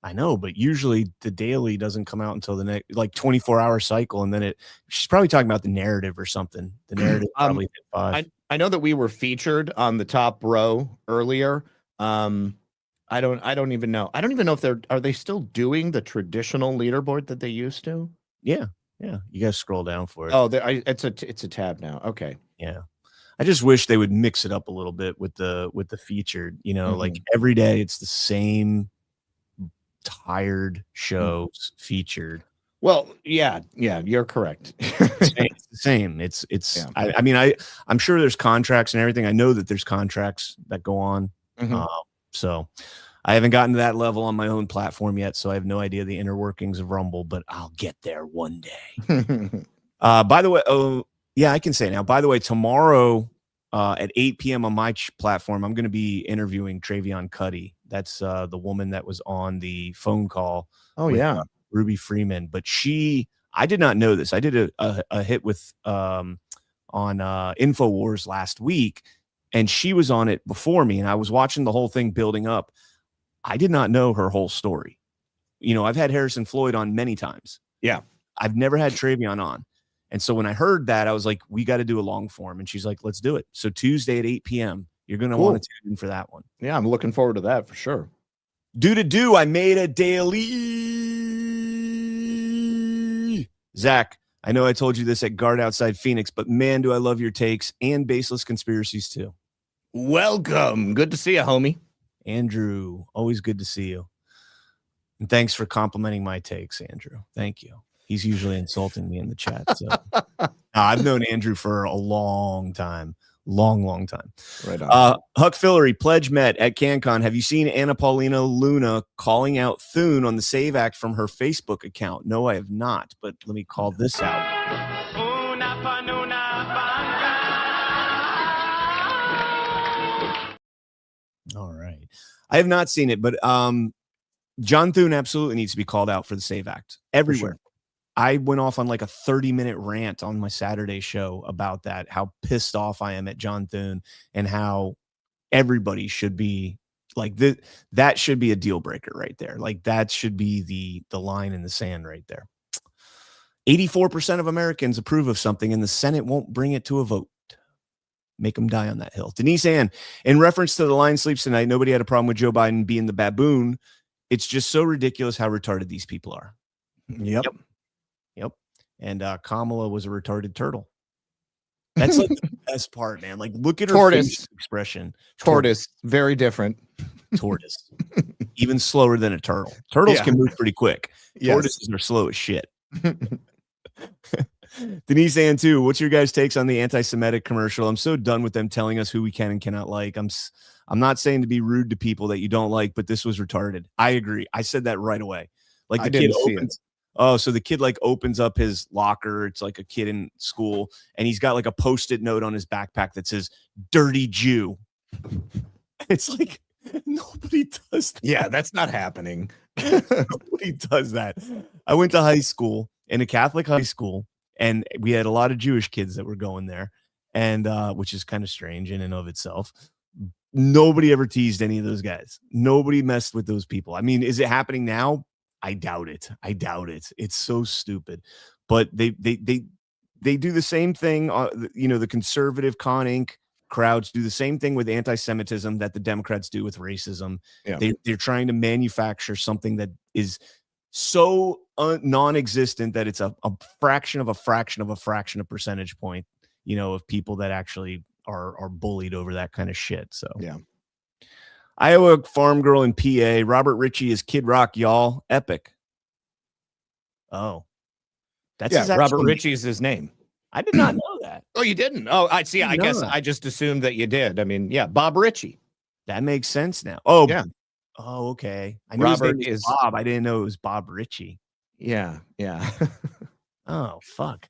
I know, but usually the daily doesn't come out until the next 24-hour cycle, and then she's probably talking about the narrative or something. The narrative probably hit 5. I know that we were featured on the top row earlier. I don't even know. I don't even know if are they still doing the traditional leaderboard that they used to? Yeah. You guys scroll down for it. Oh, it's a tab now. Okay. Yeah. I just wish they would mix it up a little bit with the featured. Like every day it's the same tired shows featured. Well, yeah, you're correct. It's the same. It's. Yeah. I mean, I'm sure there's contracts and everything. I know that there's contracts that go on. So I haven't gotten to that level on my own platform yet, so I have no idea the inner workings of Rumble, but I'll get there one day. By the way, I can say now. By the way, tomorrow at 8 p.m. on my platform, I'm going to be interviewing Travion Cuddy. That's the woman that was on the phone call. Oh, with, yeah. Ruby Freeman. But I did not know this. I did a hit with on InfoWars last week, and she was on it before me, and I was watching the whole thing building up. I did not know her whole story. You know, I've had Harrison Floyd on many times. Yeah. I've never had Travion on. And so when I heard that, I was like, we got to do a long form. And she's like, let's do it. So Tuesday at 8 p.m., you're going to want to tune in for that one. Yeah, I'm looking forward to that for sure. I made a daily. Zach, I know I told you this at Guard Outside Phoenix, but man, do I love your takes and baseless conspiracies too. Welcome. Good to see you, homie. Andrew, always good to see you. And thanks for complimenting my takes, Andrew. Thank you. He's usually insulting me in the chat. So I've known Andrew for a long time. Long time. Right on. Huck Fillery, Pledge Met at CannCon. Have you seen Anna Paulina Luna calling out Thune on the Save Act from her Facebook account? No, I have not, but let me call this out. All right. I have not seen it, but John Thune absolutely needs to be called out for the Save Act everywhere. I went off on like a 30-minute rant on my Saturday show about that, how pissed off I am at John Thune and how everybody should be like that should be a deal breaker right there. Like that should be the line in the sand right there. 84% of Americans approve of something and the Senate won't bring it to a vote. Make them die on that hill. Denise Ann, in reference to the Lion Sleeps Tonight, nobody had a problem with Joe Biden being the baboon. It's just so ridiculous how retarded these people are. Yep. And Kamala was a retarded turtle. That's like the best part, man. Like, look at her Tortoise expression. Tortoise, very different. Tortoise, even slower than a turtle. Turtles can move pretty quick. Yes. Tortoises are slow as shit. Denise Ann, too. What's your guys' takes on the anti-Semitic commercial? I'm so done with them telling us who we can and cannot like. I'm not saying to be rude to people that you don't like, but this was retarded. I agree. I said that right away. Like the kid opens. Oh, so the kid like opens up his locker. It's like a kid in school, and he's got like a Post-it note on his backpack that says "Dirty Jew." It's like nobody does that. Yeah, that's not happening. Nobody does that. I went to high school, in a Catholic high school, and we had a lot of Jewish kids that were going there, and which is kind of strange in and of itself. Nobody ever teased any of those guys. Nobody messed with those people. I mean, is it happening now? I doubt it. It's so stupid. But they do the same thing. The conservative Con Inc. crowds do the same thing with anti-Semitism that the Democrats do with racism. Yeah. They're trying to manufacture something that is so non-existent that it's a fraction of a percentage point, of people that actually are bullied over that kind of shit. So yeah. Iowa farm girl in PA. Robert Ritchie is Kid Rock, y'all. Epic. Oh, that's Robert Ritchie is his name. I did not know that. Oh, you didn't? Oh, I see. I guess I just assumed that you did. I mean, yeah, Bob Ritchie. That makes sense now. Oh, yeah. Oh, okay. I knew Robert his name was is Bob. I didn't know it was Bob Ritchie. Yeah. Oh, fuck.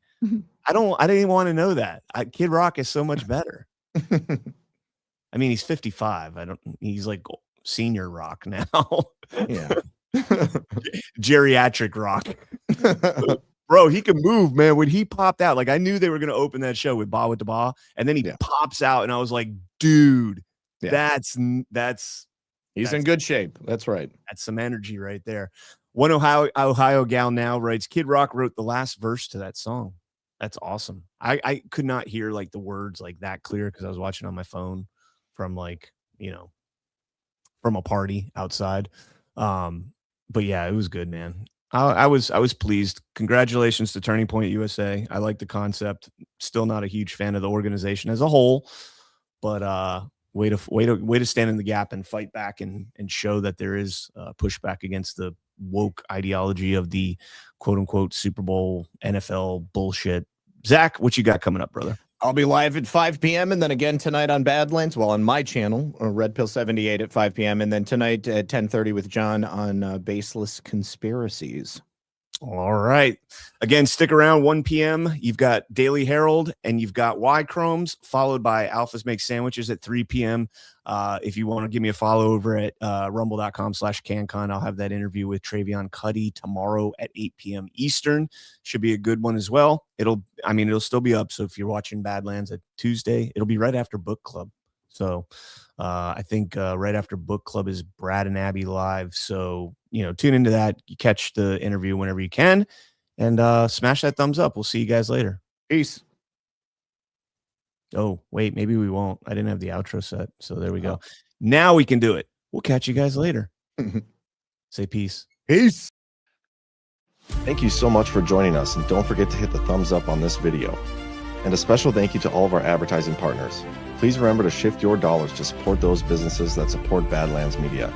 I didn't want to know that. Kid Rock is so much better. I mean, he's 55. He's like senior rock now. Yeah. Geriatric rock. Bro, he can move, man. When he popped out, like I knew they were going to open that show with Ba with the Ba, and then he pops out, and I was like, dude, that's he's in good shape. That's right. That's some energy right there. One Ohio gal now writes, Kid Rock wrote the last verse to that song. That's awesome. I could not hear like the words like that clear because I was watching on my phone from from a party outside. But yeah, it was good, man. I was pleased. Congratulations to Turning Point USA. I like the concept. Still not a huge fan of the organization as a whole, but Way to stand in the gap and fight back and show that there is pushback against the woke ideology of the quote unquote Super Bowl NFL bullshit. Zach, what you got coming up, brother? I'll be live at 5 p.m. and then again tonight on Badlands, on my channel, Red Pill 78 at 5 p.m. and then tonight at 10:30 with John on Baseless Conspiracies. All right. Again, stick around 1 p.m. You've got Daily Herald and you've got Y Chromes, followed by Alphas Make Sandwiches at 3 p.m. If you want to give me a follow over at rumble.com/CannCon, I'll have that interview with Travion Cuddy tomorrow at 8 p.m. Eastern. Should be a good one as well. It'll still be up. So if you're watching Badlands at Tuesday, it'll be right after Book Club. So I think right after Book Club is Brad and Abby live. So, tune into that. You catch the interview whenever you can and smash that thumbs up. We'll see you guys later. Peace. Oh, wait, maybe we won't. I didn't have the outro set. So there we go. Now we can do it. We'll catch you guys later. Say peace. Peace. Thank you so much for joining us. And don't forget to hit the thumbs up on this video. And a special thank you to all of our advertising partners. Please remember to shift your dollars to support those businesses that support Badlands Media.